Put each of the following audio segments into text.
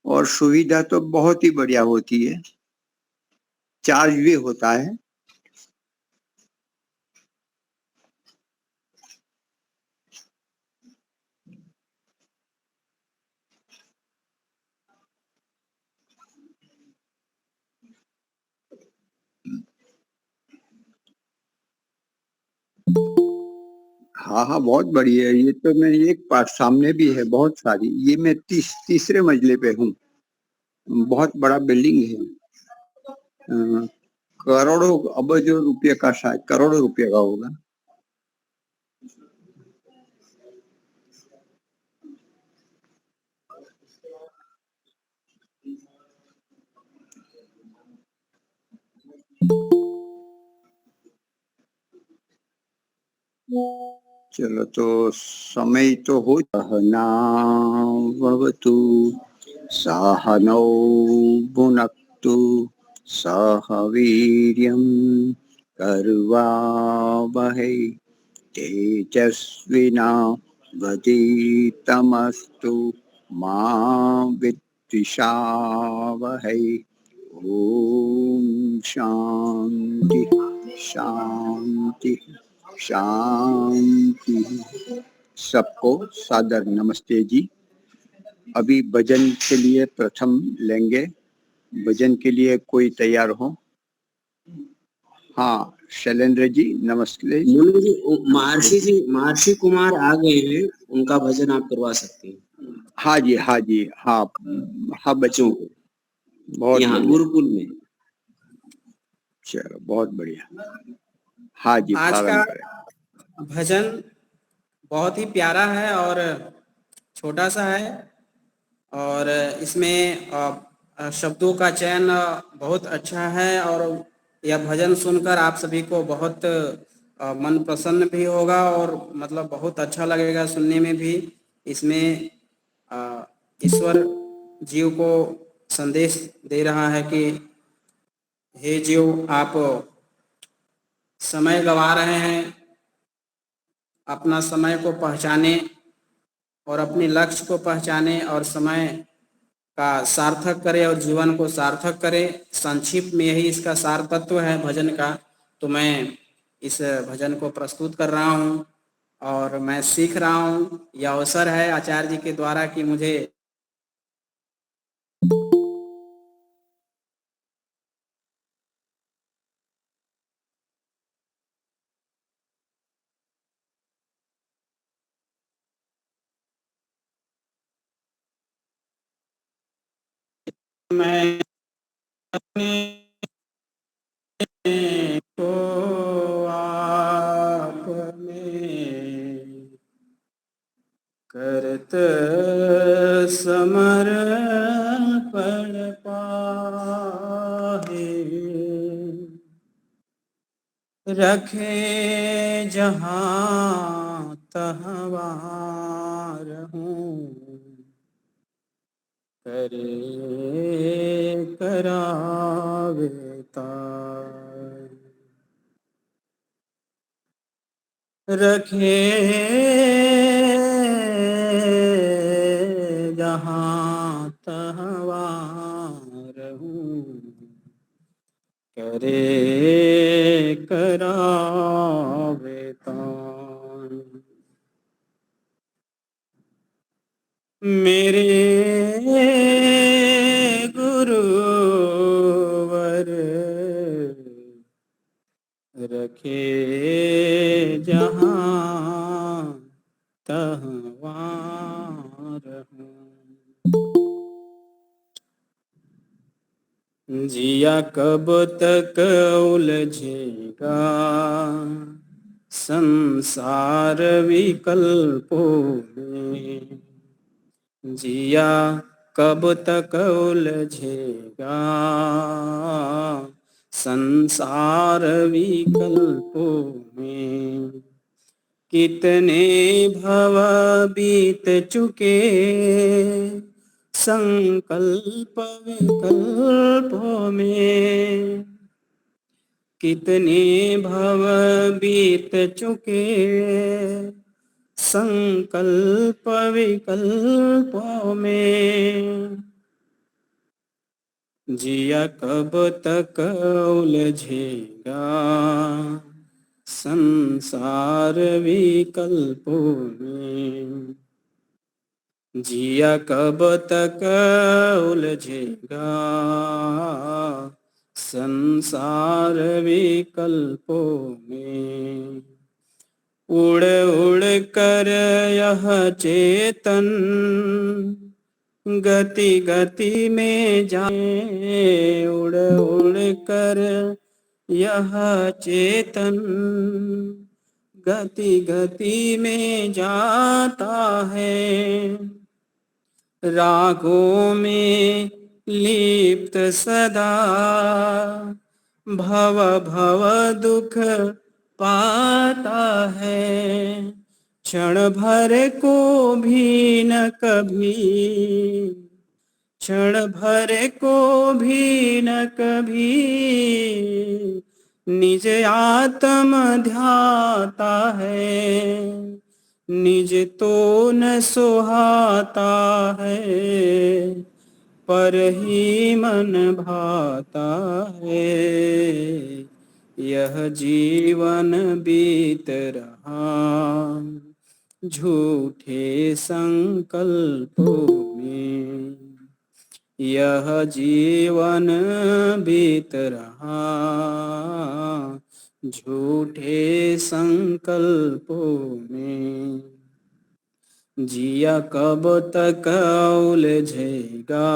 और सुविधा तो बहुत ही बढ़िया होती है, चार्ज भी होता है। हाँ हाँ, बहुत बढ़िया है। ये तो मैं एक पास सामने भी है बहुत सारी। ये मैं तीसरे मंजिले पे हूँ। बहुत बड़ा बिल्डिंग है। करोड़ों अबजों रुपये का, शायद करोड़ों रुपये का होगा। चलो तो समय तो हो। सहनावतु सहनौ भुनक्तु सह वीर्यं कर्वावहै तेजस्विनावधीतमस्तु मा विद्विषावहै। ओम शांति शांति शांति। सबको सादर नमस्ते जी। अभी भजन के लिए प्रथम लेंगे। भजन के लिए कोई तैयार हो? हाँ, शैलेंद्र जी नमस्ते। मोनू जी, महर्षि कुमार आ गए हैं, उनका भजन आप करवा सकते हैं। हाँ जी, हाँ जी, हाँ हाँ, बच्चों को बहुत यहाँ गुरुकुल में। चलो बहुत बढ़िया। हाँ जी, आज का प्रारंभ करें। भजन बहुत ही प्यारा है और छोटा सा है, और इसमें शब्दों का चयन बहुत अच्छा है, और यह भजन सुनकर आप सभी को बहुत मन प्रसन्न भी होगा और मतलब बहुत अच्छा लगेगा सुनने में भी। इसमें ईश्वर जीव को संदेश दे रहा है कि हे जीव, आप समय गंवा रहे हैं, अपना समय को पहचाने और अपने लक्ष्य को पहचाने और समय का सार्थक करे और जीवन को सार्थक करे। संक्षिप्त में यही इसका सार तत्व है भजन का। तो मैं इस भजन को प्रस्तुत कर रहा हूँ और मैं सीख रहा हूँ। यह अवसर है आचार्य जी के द्वारा कि मुझे मैं को आप में करत समर्पण पाहे, रखे जहाँ तहाँ रहूं, करे करावे तार। रखे जहाँ तहाँ रहूं, करे करावे तार। मेरे गुरुवर रखे जहाँ तहाँ रहूं। जिया कब तक उलझेगा संसार विकल्पों में, जिया कब तक उलझेगा संसार विकल्पों में। कितने भव बीत चुके संकल्प विकल्पों में, कितने भव बीत चुके संकल्प विकल्पों में। जिया कब तक उलझेगा संसार विकल्पों में, जिया कब तक उलझेगा संसार विकल्पों में। उड़ उड़ कर यह चेतन गति गति में जाए, उड़ उड़ कर यह चेतन गति गति में जाता है, रागों में लिप्त सदा भव भव दुख पाता है, क्षण भर को भी न कभी, क्षण भर को भी न कभी निज आत्म ध्याता है, निज तो न सुहाता है पर ही मन भाता है। यह जीवन बीत रहा झूठे संकल्पों में, यह जीवन बीत रहा झूठे संकल्पों में। जिया कब तक उलझेगा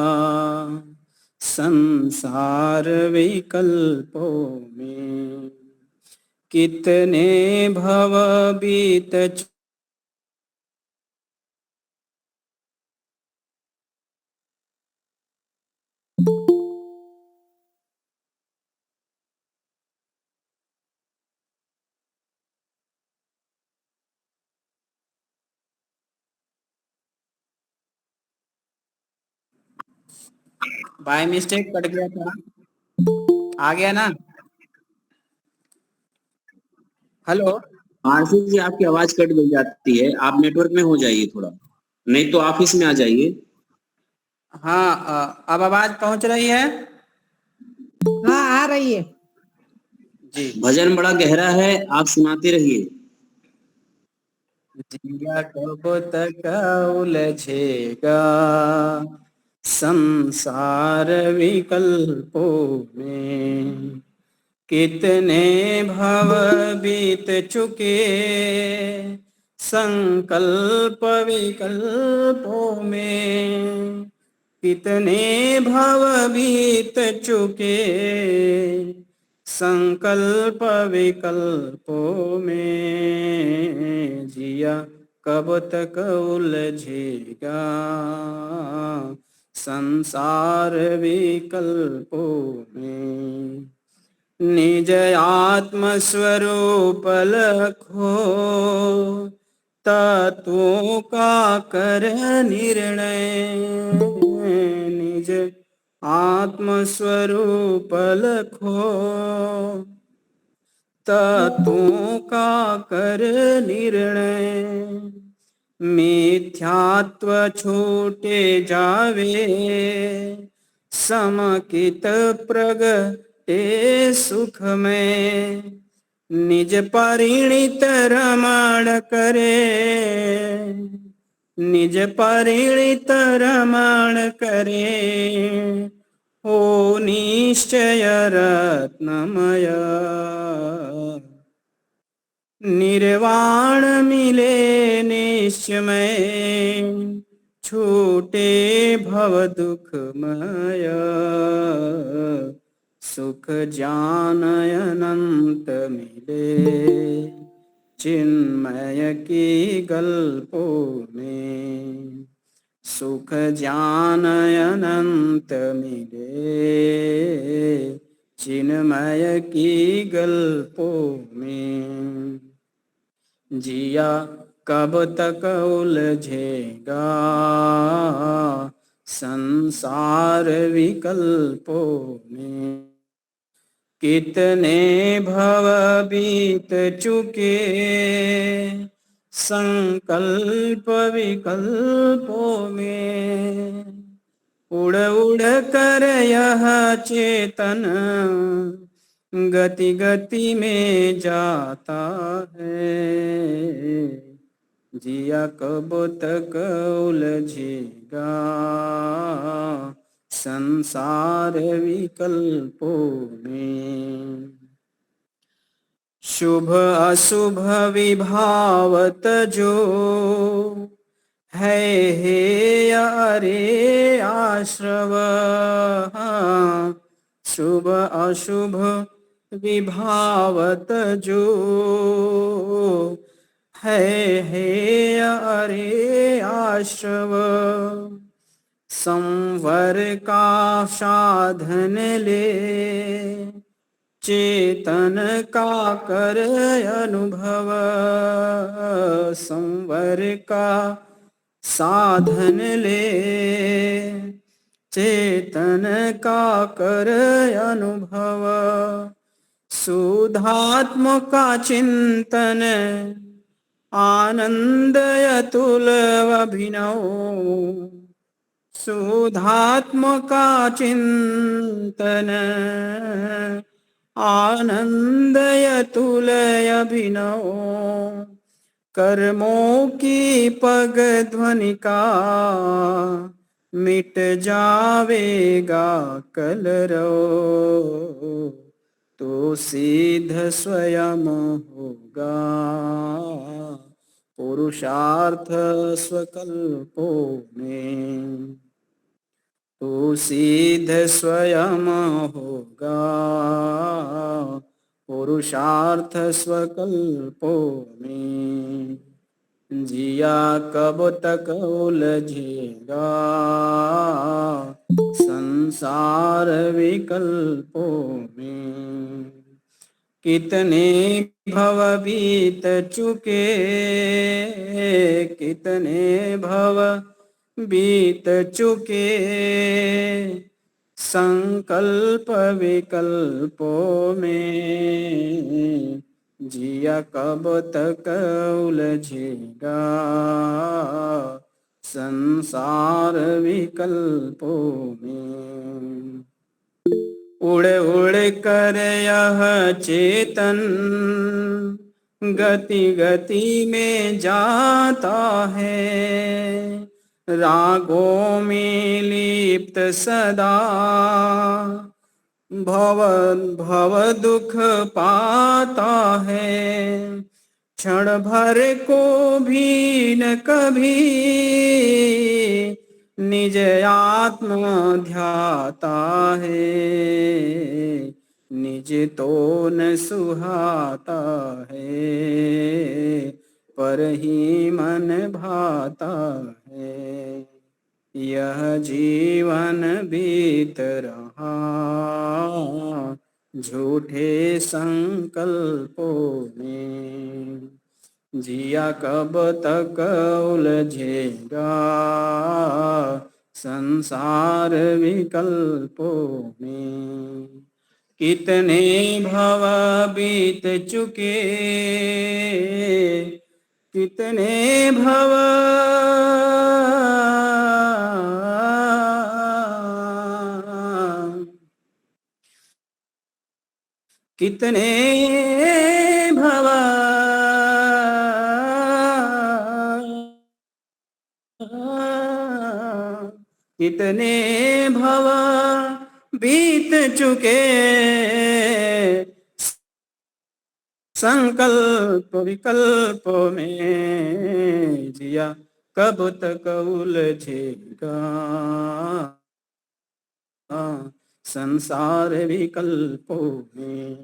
संसार विकल्पों में, कितने भव बीत बाय मिस्टेक कट गया था, आ गया ना? हेलो, आरसी जी आपकी आवाज कट गई जाती है, आप नेटवर्क में हो जाइए थोड़ा, नहीं तो ऑफिस में आ जाइए। हाँ अब आवाज पहुंच रही है? हाँ आ रही है जी। भजन बड़ा गहरा है, आप सुनाते रहिए। जिया कब तक उलझेगा संसार विकल्पों में, कितने भव बीत चुके संकल्प विकल्पों में, कितने भव बीत चुके संकल्प विकल्पों में, जिया कब तक उलझेगा संसार विकल्पों में। निज आत्म स्वरूप लखो तत्वों का कर निर्णय, निज आत्म स्वरूप लखो तत्वों का कर निर्णय, मिथ्यात्व छूटे जावे समकित प्रगटे सुख में, निज परिणित रमण करे, निज परिणित रमण करे, हो निश्चय रत्नमय, निर्वाण मिले निश्चय, छूटे भव दुखमय, सुख ज्ञान अनंत मिले चिन्मय की गल्पों में, सुख ज्ञान अनंत मिले चिन्मय की गल्पों में। जिया कब तक उलझेगा संसार विकल्पों में, कितने भव बीत चुके संकल्प विकल्पों में, उड़ उड़ कर यह चेतन गति गति में जाता है, जिया कब तक उलझेगा संसार विकल्पों में। शुभ अशुभ विभावत जो है हे अरे आश्रव, शुभ अशुभ विभावत जो है हे अरे आश्रव, संवर का साधन ले चेतन का कर अनुभव, संवर का साधन ले चेतन का कर अनुभव, सुधात्म का चिंतन आनंद अतुल अभिनव, सुधात्म का चिंतन आनंद अतुल अभिनव, कर्मों की पग ध्वनि का मिट जावेगा कलरव, तो सिद्ध स्वयं होगा पुरुषार्थ स्वकल्पों में, तो सिद्ध स्वयं होगा पुरुषार्थ स्वकल्पों में, जिया कब तक उलझेगा संसार विकल्पों में। कितने भव बीत चुके, कितने भव बीत चुके संकल्प विकल्पों में, जिया कब तक उलझेगा संसार विकल्पों में। उड़ उड़ कर यह चेतन गति गति में जाता है, रागों में लिप्त सदा भव भव दुख पाता है, क्षण भर को भी न कभी निज आत्म ध्याता है, निज तो न सुहाता है, पर ही मन भाता है। यह जीवन बीत रहा झूठे संकल्पों में, जिया कब तक उलझेगा संसार विकल्पों में। कितने भव बीत चुके, कितने भव कितने भव कितने भव बीत चुके संकल्प विकल्प में, जिया कब तक उलझेगा संसार विकल्पों में।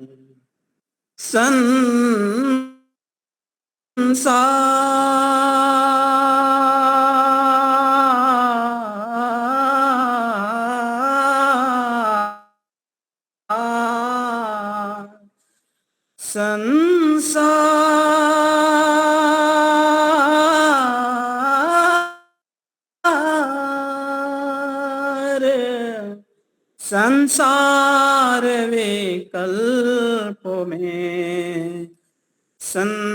संसार विकल्प में, संसार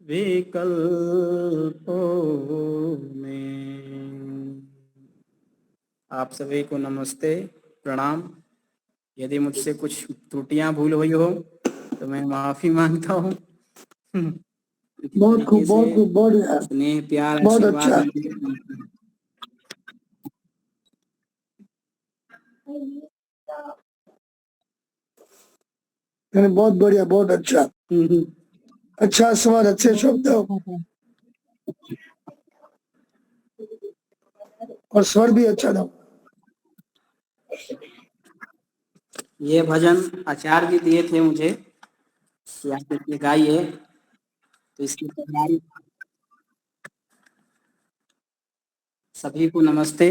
विकल्पों आप सभी को नमस्ते, प्रणाम। यदि मुझसे कुछ त्रुटियां भूल हुई हो तो मैं माफी मांगता हूँ। बहुत खूब, बहुत खूब, बहुत यार, स्नेह, प्यार, बहुत आशीर्वाद अच्छा। बहुत बढ़िया, बहुत अच्छा। अच्छा स्वर, अच्छे शब्द और स्वर भी अच्छा था। ये भजन आचार्य जी दिए थे मुझे कि आप इसमें गाइए, तो इसकी तैयारी। सभी को नमस्ते।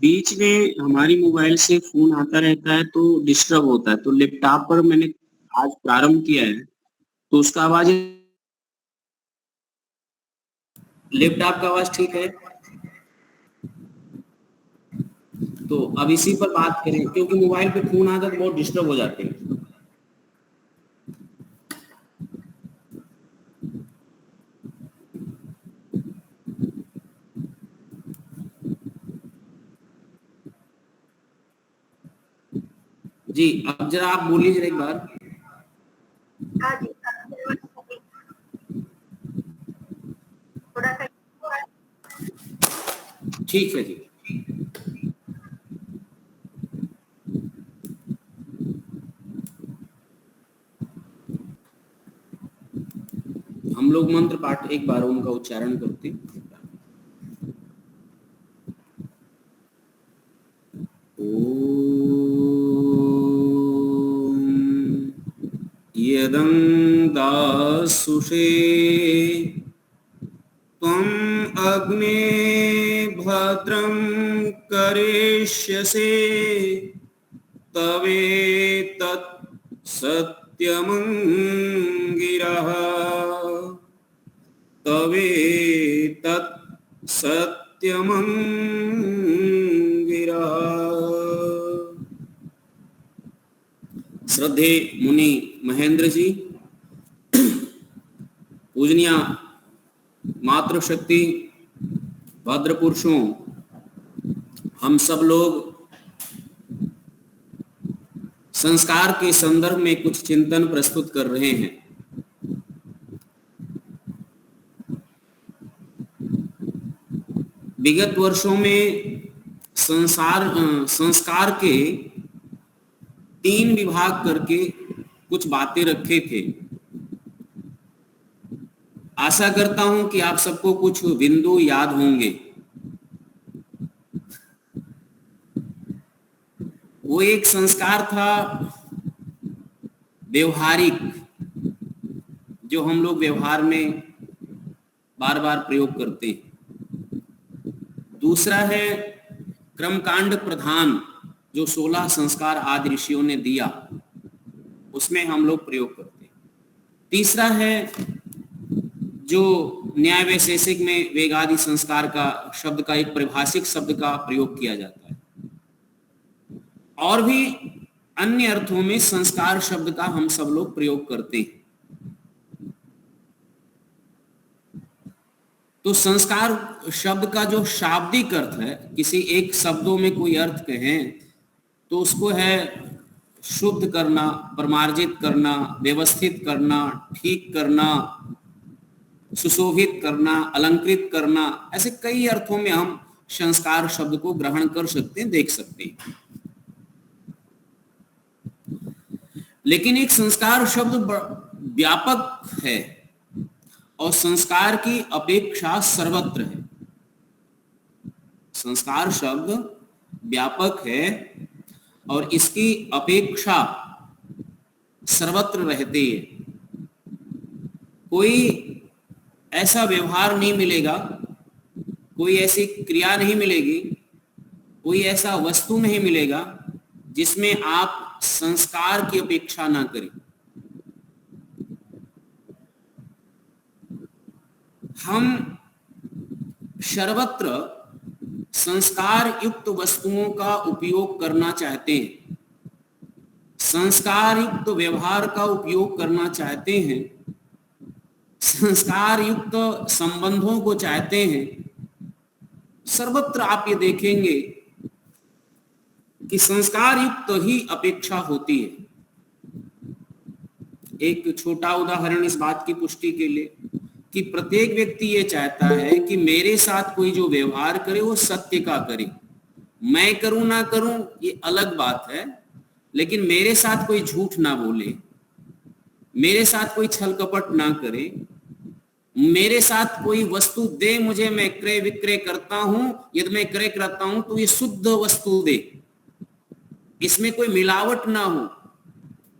बीच में हमारी मोबाइल से फोन आता रहता है तो डिस्टर्ब होता है, तो लैपटॉप पर मैंने आज प्रारंभ किया है, तो उसका आवाज, लैपटॉप का आवाज ठीक है। तो अब इसी पर बात करें, क्योंकि मोबाइल पे फोन आता है तो बहुत डिस्टर्ब हो जाते हैं। जी, अब जरा आप बोलिए जरा एक बार। ठीक है जी। हम लोग मंत्र पाठ एक बार ओम का उच्चारण करते हैं। ओम यदं दासुषे त्वं अग्ने भद्रं करिष्यसे तवेतत् सत्यमंगिरः तवेतत् सत्यमंगिरः। श्रद्धे मुनि महेंद्र जी, पूजनीय मातृशक्ति भद्र पुरुषों, हम सब लोग संस्कार के संदर्भ में कुछ चिंतन प्रस्तुत कर रहे हैं। विगत वर्षों में संस्कार के 3 विभाग करके कुछ बातें रखे थे। आशा करता हूं कि आप सबको कुछ बिंदु याद होंगे। वो एक संस्कार था व्यवहारिक, जो हम लोग व्यवहार में बार बार प्रयोग करते हैं। दूसरा है कर्मकांड प्रधान, जो 16 संस्कार आदि ऋषियों ने दिया, उसमें हम लोग प्रयोग करते हैं। तीसरा है जो न्याय वैशेषिक में वेगादि संस्कार का शब्द का एक परिभाषिक शब्द का प्रयोग किया जाता है। और भी अन्य अर्थों में संस्कार शब्द का हम सब लोग प्रयोग करते हैं। तो संस्कार शब्द का जो शाब्दिक अर्थ है, किसी एक शब्दों में कोई अर्थ कहें तो उसको है शुद्ध करना, परमार्जित करना, व्यवस्थित करना, ठीक करना, सुशोभित करना, अलंकृत करना। ऐसे कई अर्थों में हम संस्कार शब्द को ग्रहण कर सकते हैं, देख सकते हैं। लेकिन एक संस्कार शब्द व्यापक है और संस्कार की अपेक्षा सर्वत्र है। संस्कार शब्द व्यापक है और इसकी अपेक्षा सर्वत्र रहती है। कोई ऐसा व्यवहार नहीं मिलेगा, कोई ऐसी क्रिया नहीं मिलेगी, कोई ऐसा वस्तु नहीं मिलेगा जिसमें आप संस्कार की अपेक्षा ना करें। हम सर्वत्र संस्कार युक्त वस्तुओं का उपयोग करना चाहते हैं, संस्कार युक्त व्यवहार का उपयोग करना चाहते हैं, संस्कार युक्त संबंधों को चाहते हैं। सर्वत्र आप ये देखेंगे कि संस्कार युक्त ही अपेक्षा होती है। एक छोटा उदाहरण इस बात की पुष्टि के लिए कि प्रत्येक व्यक्ति ये चाहता है कि मेरे साथ कोई जो व्यवहार करे वो सत्य का करे। मैं करूं ना करूं ये अलग बात है, लेकिन मेरे साथ कोई झूठ ना बोले, मेरे साथ कोई छल कपट ना करे, मेरे साथ कोई वस्तु दे मुझे, मैं क्रय विक्रय करता हूं, यदि मैं क्रय करता हूं तो ये शुद्ध वस्तु दे, इसमें कोई मिलावट ना हो।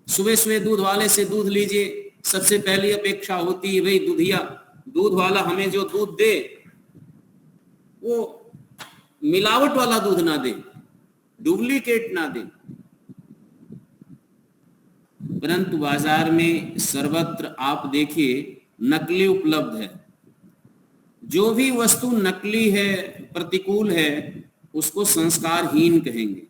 सुबह सुबह दूध वाले से दूध लीजिए, सबसे पहली अपेक्षा होती है भाई दूधिया, दूध वाला हमें जो दूध दे वो मिलावट वाला दूध ना दे, डुप्लीकेट ना दे। परंतु बाजार में सर्वत्र आप देखिए नकली उपलब्ध है। जो भी वस्तु नकली है, प्रतिकूल है, उसको संस्कारहीन कहेंगे।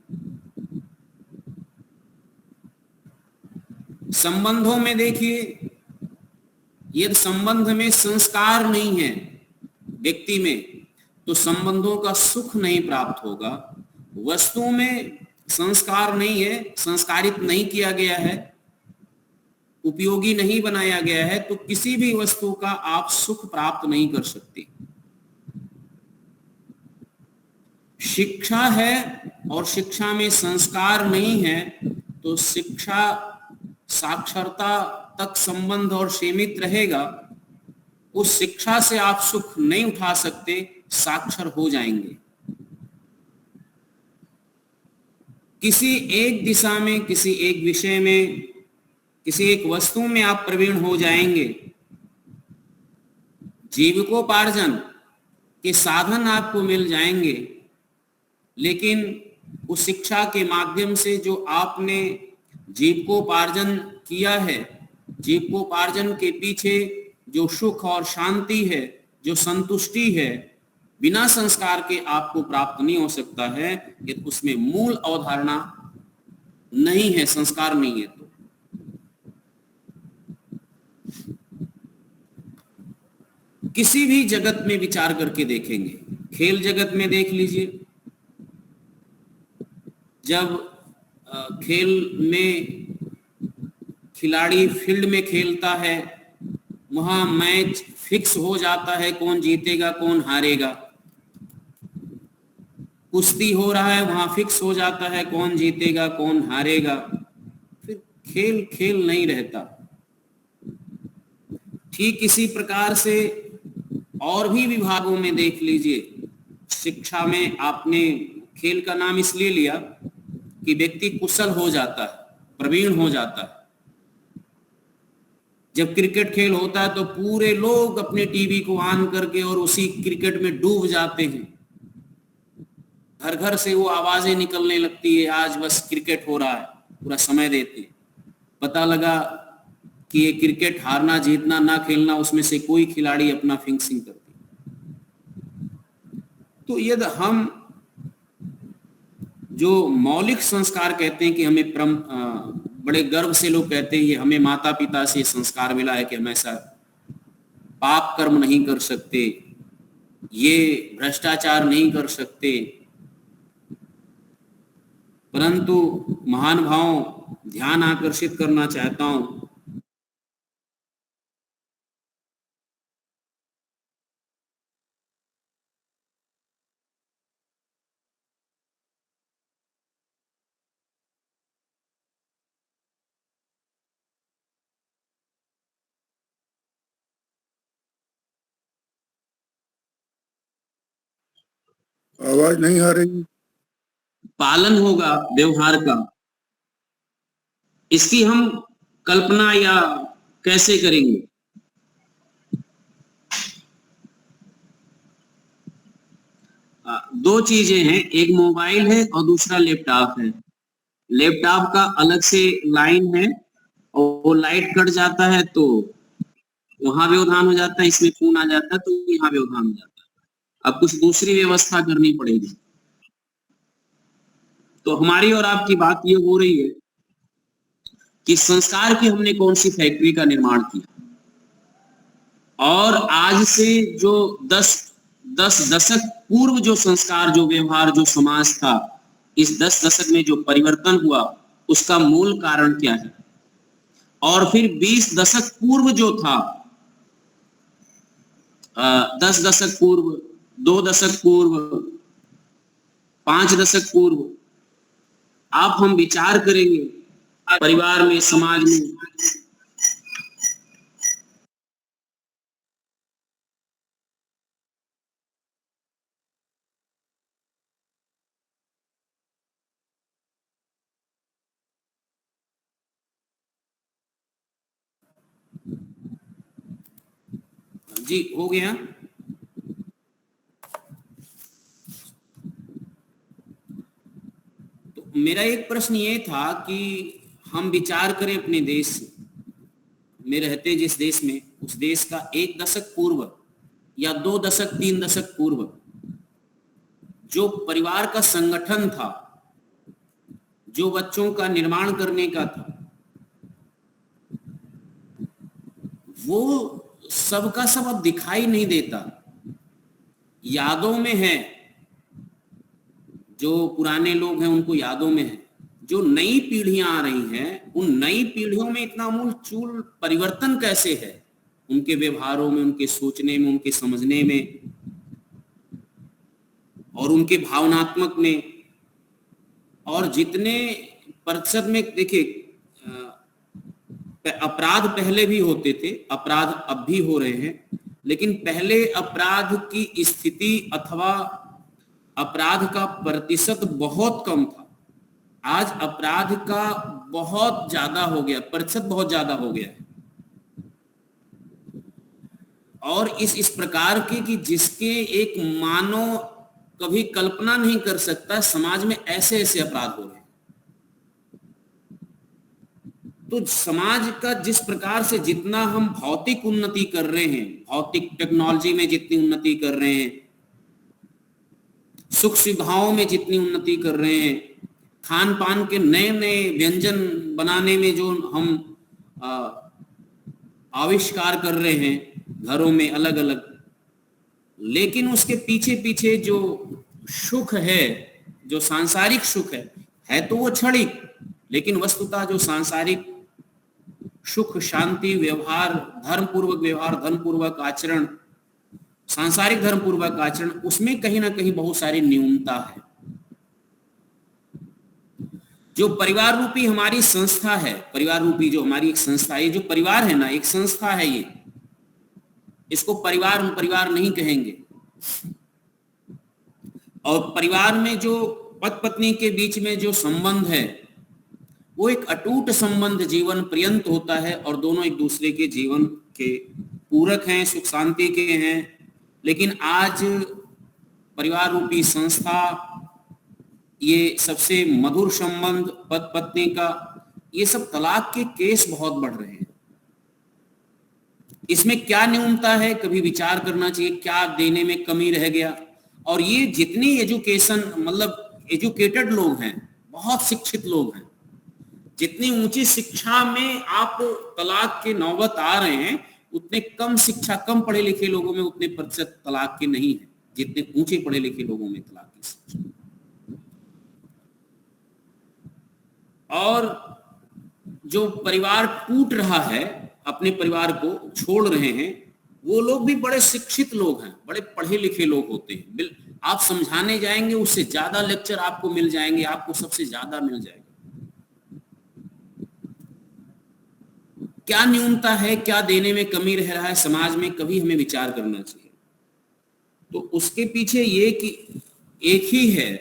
संबंधों में देखिए, यदि संबंध में संस्कार नहीं है व्यक्ति में तो संबंधों का सुख नहीं प्राप्त होगा। वस्तु में संस्कार नहीं है, संस्कारित नहीं किया गया है, उपयोगी नहीं बनाया गया है, तो किसी भी वस्तु का आप सुख प्राप्त नहीं कर सकते। शिक्षा है और शिक्षा में संस्कार नहीं है तो शिक्षा साक्षरता तक संबंध और सीमित रहेगा। उस शिक्षा से आप सुख नहीं उठा सकते, साक्षर हो जाएंगे। किसी एक दिशा में, किसी एक विषय में, किसी एक वस्तु में आप प्रवीण हो जाएंगे। जीविकोपार्जन के साधन आपको मिल जाएंगे, लेकिन उस शिक्षा के माध्यम से जो आपने जीविकोपार्जन किया है, जीविकोपार्जन के पीछे जो सुख और शांति है, जो संतुष्टि है, बिना संस्कार के आपको प्राप्त नहीं हो सकता है यदि उसमें मूल अवधारणा नहीं है, संस्कार नहीं है। तो किसी भी जगत में विचार करके देखेंगे, खेल जगत में देख लीजिए, जब खेल में खिलाड़ी फील्ड में खेलता है, वहां मैच फिक्स हो जाता है, कौन जीतेगा कौन हारेगा। कुश्ती हो रहा है, वहां फिक्स हो जाता है कौन जीतेगा कौन हारेगा। फिर खेल खेल नहीं रहता। ठीक इसी प्रकार से और भी विभागों में देख लीजिए। शिक्षा में आपने खेल का नाम इसलिए लिया कि व्यक्ति कुशल हो जाता है, प्रवीण हो जाता है। जब क्रिकेट खेल होता है तो पूरे लोग अपने टीवी को ऑन करके और उसी क्रिकेट में डूब जाते हैं। घर घर से वो आवाजें निकलने लगती है, आज बस क्रिकेट हो रहा है, पूरा समय देते हैं। पता लगा कि ये क्रिकेट हारना जीतना ना खेलना, उसमें से कोई खिलाड़ी अपना फिक्सिंग करती। तो यदि हम जो मौलिक संस्कार कहते हैं कि हमें बड़े गर्व से लोग कहते हैं, ये हमें माता पिता से संस्कार मिला है कि हम ऐसा पाप कर्म नहीं कर सकते, ये भ्रष्टाचार नहीं कर सकते। परंतु महानुभावों, ध्यान आकर्षित करना चाहता हूं, आवाज नहीं आ रही। पालन होगा व्यवहार का, इसकी हम कल्पना या कैसे करेंगे? दो चीजें हैं, एक मोबाइल है और दूसरा लैपटॉप है। लैपटॉप का अलग से लाइन है और वो लाइट कट जाता है तो वहां व्यवधान हो जाता है, इसमें फोन आ जाता है तो यहाँ व्यवधान हो जाता है। अब कुछ दूसरी व्यवस्था करनी पड़ेगी। तो हमारी और आपकी बात ये हो रही है कि संस्कार की हमने कौन सी फैक्ट्री का निर्माण किया, और आज से जो 10 दशक पूर्व जो संस्कार, जो व्यवहार, जो समाज था, इस 10 दशक में जो परिवर्तन हुआ उसका मूल कारण क्या है, और फिर 20 दशक पूर्व जो था, 10 दशक पूर्व, 2 दशक पूर्व, 5 दशक पूर्व, आप हम विचार करेंगे परिवार में, समाज में। जी हो गया। तो मेरा एक प्रश्न ये था कि हम विचार करें अपने देश में रहते जिस देश में, उस देश का 1 दशक पूर्व या 2 दशक 3 दशक पूर्व जो परिवार का संगठन था, जो बच्चों का निर्माण करने का था, वो सबका सब अब दिखाई नहीं देता, यादों में है। जो पुराने लोग हैं उनको यादों में है। जो नई पीढ़ियां आ रही हैं, उन नई पीढ़ियों में इतना आमूल परिवर्तन कैसे है, उनके व्यवहारों में, उनके सोचने में, उनके समझने में और उनके भावनात्मक में। और जितने प्रतिशत में देखिए, अपराध पहले भी होते थे, अपराध अब भी हो रहे हैं, लेकिन पहले अपराध की स्थिति अथवा अपराध का प्रतिशत बहुत कम था। आज अपराध का बहुत ज्यादा हो गया, प्रतिशत बहुत ज्यादा हो गया है। और इस प्रकार के कि जिसके एक मानव कभी कल्पना नहीं कर सकता, समाज में ऐसे ऐसे अपराध हो रहे हैं। तो समाज का जिस प्रकार से जितना हम भौतिक उन्नति कर रहे हैं, भौतिक टेक्नोलॉजी में जितनी उन्नति कर रहे हैं, सुख सुविधाओं में जितनी उन्नति कर रहे हैं, खान पान के नए नए व्यंजन बनाने में जो हम आविष्कार कर रहे हैं घरों में अलग अलग, लेकिन उसके पीछे पीछे जो सुख है, जो सांसारिक सुख है तो वो क्षणिक, लेकिन वस्तुतः जो सांसारिक सुख, शांति, व्यवहार, धर्मपूर्वक व्यवहार, धर्मपूर्वक आचरण, सांसारिक धर्मपूर्वक आचरण, उसमें कहीं ना कहीं बहुत सारी न्यूनता है। जो परिवार रूपी हमारी संस्था है, परिवार रूपी जो हमारी एक संस्था है, जो परिवार है ना, एक संस्था है ये, इसको परिवार नहीं कहेंगे। और परिवार में जो पति पत्नी के बीच में जो संबंध है, वो एक अटूट संबंध जीवन पर्यंत होता है, और दोनों एक दूसरे के जीवन के पूरक हैं, सुख शांति के हैं। लेकिन आज परिवार रूपी संस्था, ये सबसे मधुर संबंध पति पत्नी का, ये सब तलाक के केस बहुत बढ़ रहे हैं। इसमें क्या न्यूनता है, कभी विचार करना चाहिए, क्या देने में कमी रह गया। और ये जितनी एजुकेशन, मतलब एजुकेटेड लोग हैं, बहुत शिक्षित लोग हैं, जितनी ऊंची शिक्षा में आप तलाक के नौबत आ रहे हैं, उतने कम शिक्षा, कम पढ़े लिखे लोगों में उतने प्रतिशत तलाक के नहीं है जितने ऊंचे पढ़े लिखे लोगों में तलाक की शिक्षा। और जो परिवार टूट रहा है, अपने परिवार को छोड़ रहे हैं, वो लोग भी बड़े शिक्षित लोग हैं, बड़े पढ़े लिखे लोग होते हैं। आप समझाने जाएंगे, उससे ज्यादा लेक्चर आपको मिल जाएंगे, आपको सबसे ज्यादा मिल जाएगा। क्या न्यूनता है, क्या देने में कमी रह रहा है समाज में, कभी हमें विचार करना चाहिए। तो उसके पीछे ये कि एक ही है,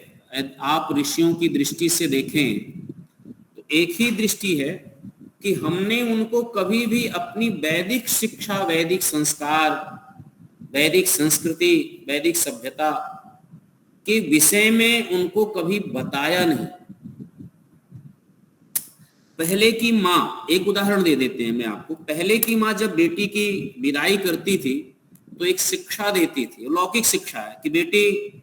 आप ऋषियों की दृष्टि से देखें तो एक ही दृष्टि है कि हमने उनको कभी भी अपनी वैदिक शिक्षा, वैदिक संस्कार, वैदिक संस्कृति, वैदिक सभ्यता के विषय में उनको कभी बताया नहीं। पहले की माँ, एक उदाहरण दे देते हैं मैं आपको। पहले की माँ जब बेटी की विदाई करती थी तो एक शिक्षा देती थी, लौकिक शिक्षा है कि बेटी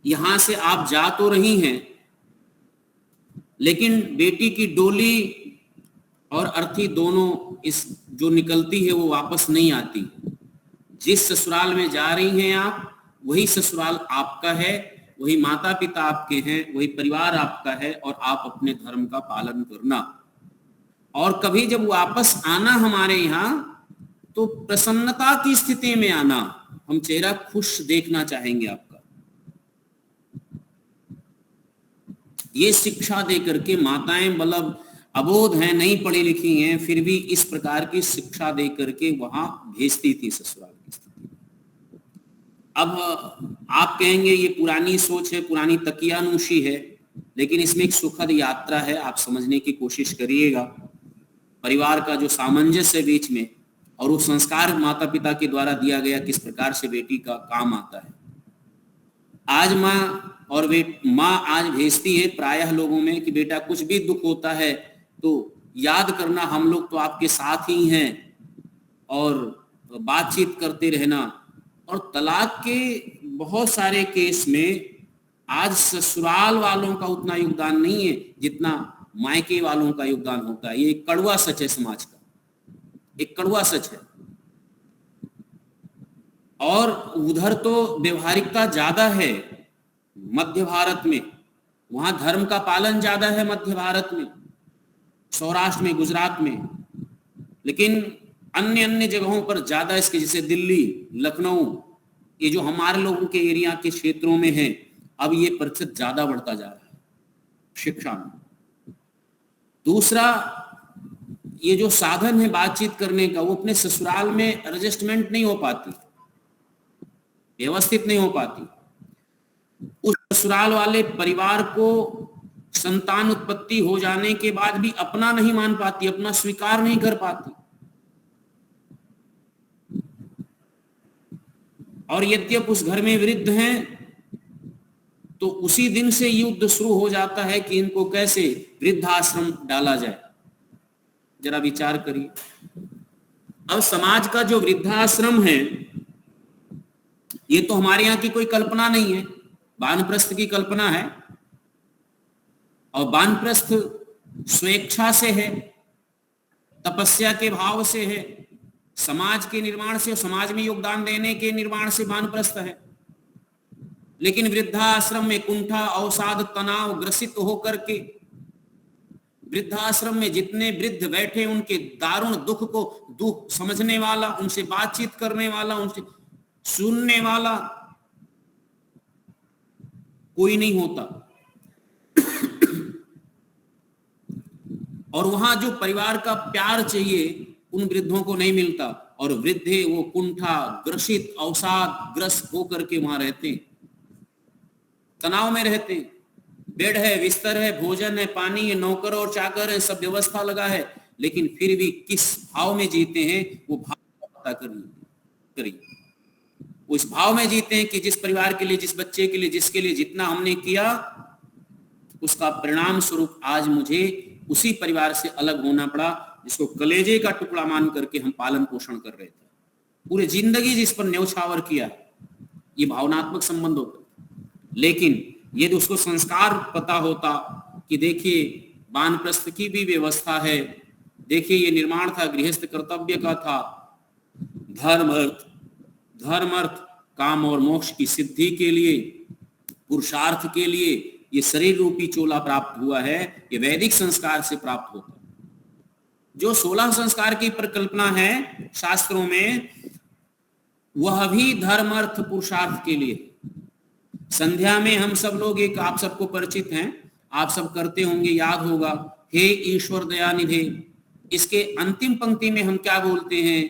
यहां से आप जा तो रही हैं, लेकिन बेटी की डोली और अर्थी दोनों इस जो निकलती है वो वापस नहीं आती। जिस ससुराल में जा रही हैं आप, वही ससुराल आपका है, वही माता पिता आपके हैं, वही परिवार आपका है, और आप अपने धर्म का पालन करना। और कभी जब वापस आना हमारे यहाँ तो प्रसन्नता की स्थिति में आना, हम चेहरा खुश देखना चाहेंगे आपका। ये शिक्षा दे करके माताएं मतलब अबोध हैं, नहीं पढ़ी लिखी हैं, फिर भी इस प्रकार की शिक्षा दे करके वहां भेजती थी ससुराल की स्थिति। अब आप कहेंगे ये पुरानी सोच है, पुरानी तकियानुशी है, लेकिन इसमें एक सुखद यात्रा है, आप समझने की कोशिश करिएगा। परिवार का जो सामंजस्य बीच में और वो संस्कार माता पिता के द्वारा दिया गया किस प्रकार से बेटी का काम आता है। आज माँ आज भेजती है प्रायः लोगों में कि बेटा कुछ भी दुख होता है तो याद करना, हम लोग तो आपके साथ ही हैं, और बातचीत करते रहना। और तलाक के बहुत सारे केस में आज ससुराल वालों का उतना योगदान नहीं है जितना मायके वालों का योगदान होता है। ये एक कड़वा सच है, समाज का एक कड़वा सच है। और उधर तो व्यवहारिकता ज्यादा है मध्य भारत में, वहां धर्म का पालन ज्यादा है मध्य भारत में, सौराष्ट्र में, गुजरात में, लेकिन अन्य जगहों पर ज्यादा इसके, जैसे दिल्ली, लखनऊ, ये जो हमारे लोगों के एरिया के क्षेत्रों में है, अब ये प्रतिशत ज्यादा बढ़ता जा रहा है शिक्षा में। दूसरा, ये जो साधन है बातचीत करने का, वो अपने ससुराल में एडजस्टमेंट नहीं हो पाती, व्यवस्थित नहीं हो पाती। उस ससुराल वाले परिवार को संतान उत्पत्ति हो जाने के बाद भी अपना नहीं मान पाती, अपना स्वीकार नहीं कर पाती। और यद्यप उस घर में वृद्ध हैं तो उसी दिन से युद्ध शुरू हो जाता है कि इनको कैसे वृद्धाश्रम डाला जाए। जरा विचार करिए। अब समाज का जो वृद्धाश्रम है, ये तो हमारे यहाँ की कोई कल्पना नहीं है, वानप्रस्थ की कल्पना है। और वानप्रस्थ स्वेच्छा से है, तपस्या के भाव से है, समाज के निर्माण से, समाज में योगदान देने के निर्माण से वानप्रस्थ है। लेकिन वृद्धाश्रम में कुंठा, अवसाद, तनाव ग्रसित होकर के वृद्धाश्रम में जितने वृद्ध बैठे, उनके दारुण दुख को दुख समझने वाला, उनसे बातचीत करने वाला, उनसे सुनने वाला कोई नहीं होता। और वहां जो परिवार का प्यार चाहिए उन वृद्धों को नहीं मिलता, और वृद्धे वो कुंठा, ग्रसित, अवसाद ग्रस्त होकर के वहां रहते हैं, तनाव में रहते हैं। बेड है, बिस्तर है, भोजन है, पानी है, नौकर और चाकर है, सब व्यवस्था लगा है, लेकिन फिर भी किस भाव में जीते हैं वो भाव पता करिए। वो इस भाव में जीते हैं कि जिस परिवार के लिए, जिस बच्चे के लिए, जिसके लिए जितना हमने किया, उसका परिणाम स्वरूप आज मुझे उसी परिवार से अलग होना पड़ा जिसको कलेजे का टुकड़ा मान करके हम पालन पोषण कर रहे थे, पूरी जिंदगी जिस पर न्यौछावर किया। ये भावनात्मक संबंध होता। लेकिन यदि उसको संस्कार पता होता कि देखिए वानप्रस्थ की भी व्यवस्था है, देखिए ये निर्माण था, गृहस्थ कर्तव्य का था, धर्म अर्थ काम और मोक्ष की सिद्धि के लिए, पुरुषार्थ के लिए ये शरीर रूपी चोला प्राप्त हुआ है, ये वैदिक संस्कार से प्राप्त होता है। जो 16 संस्कार की परिकल्पना है शास्त्रों में, वह भी धर्म अर्थ पुरुषार्थ के लिए। संध्या में हम सब लोग एक, आप सबको परिचित हैं, आप सब करते होंगे, याद होगा, हे ईश्वर दयानिधे। इसके अंतिम पंक्ति में हम क्या बोलते हैं?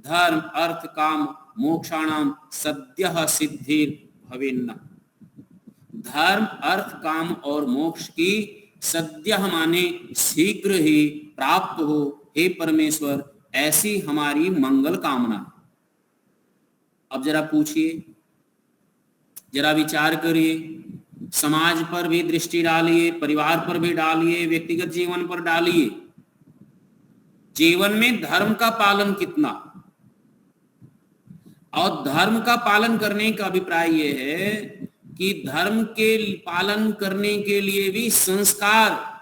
धर्म अर्थ काम मोक्षाणाम सद्यः सिद्धिर भवेन्न। धर्म अर्थ काम और मोक्ष की सद्यः माने शीघ्र ही प्राप्त हो, हे परमेश्वर, ऐसी हमारी मंगल कामना। अब जरा पूछिए, जरा विचार करिए, समाज पर भी दृष्टि डालिए, परिवार पर भी डालिए, व्यक्तिगत जीवन पर डालिए। जीवन में धर्म का पालन कितना? और धर्म का पालन करने का अभिप्राय ये है कि धर्म के पालन करने के लिए भी संस्कार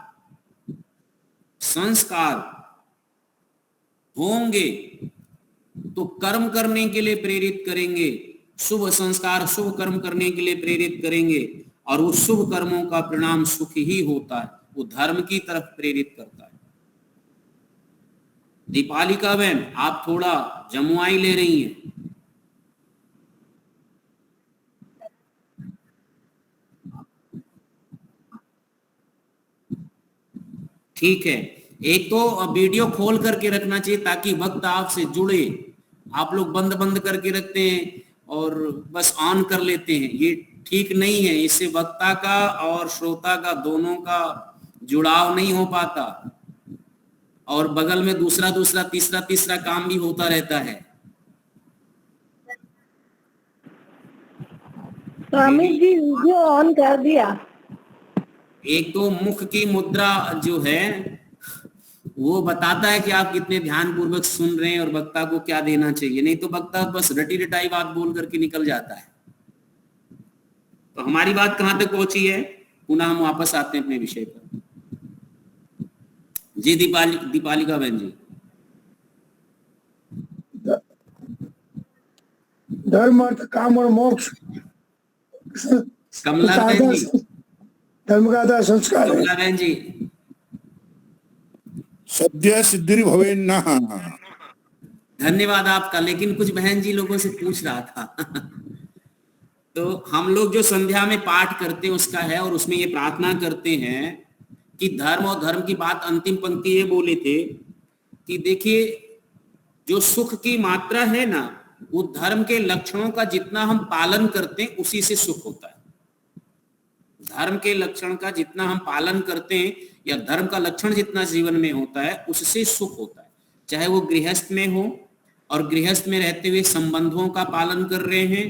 होंगे, तो कर्म करने के लिए प्रेरित करेंगे, शुभ संस्कार शुभ कर्म करने के लिए प्रेरित करेंगे, और उस शुभ कर्मों का परिणाम सुख ही होता है, वो धर्म की तरफ प्रेरित करता है। दीपालिका बहन, आप थोड़ा जमुआई ले रही हैं। ठीक है, एक तो वीडियो खोल करके रखना चाहिए ताकि वक्त आपसे जुड़े। आप लोग बंद करके रखते हैं और बस ऑन कर लेते हैं, ये ठीक नहीं है। इससे वक्ता का और श्रोता का दोनों का जुड़ाव नहीं हो पाता, और बगल में दूसरा तीसरा काम भी होता रहता है। स्वामी जी वीडियो ऑन कर दिया। एक तो मुख की मुद्रा जो है वो बताता है कि आप कितने ध्यान पूर्वक सुन रहे हैं और वक्ता को क्या देना चाहिए, नहीं तो वक्ता बस रटी रटाई बात बोल करके निकल जाता है। तो हमारी बात कहां तक पहुंची है, पुनः हम वापस आते हैं अपने विषय पर। जी दीपालिका बहन जी। धर्म अर्थ काम और मोक्ष कमला बहन जी, धर्म का आधार संस्कार है। कमला बहन जी, सद्य सिद्धि भवेन्ना। धन्यवाद आपका। लेकिन कुछ बहन जी लोगों से पूछ रहा था तो हम लोग जो संध्या में पाठ करते हैं उसका है, और उसमें ये प्रार्थना करते हैं कि धर्म और धर्म की बात अंतिम पंक्ति ये बोले थे कि देखिए जो सुख की मात्रा है ना, वो धर्म के लक्षणों का जितना हम पालन करते हैं उसी से सुख होता है। धर्म के लक्षण का जितना हम पालन करते हैं या धर्म का लक्षण जितना जीवन में होता है उससे सुख होता है। चाहे वो गृहस्थ में हो और गृहस्थ में रहते हुए संबंधों का पालन कर रहे हैं,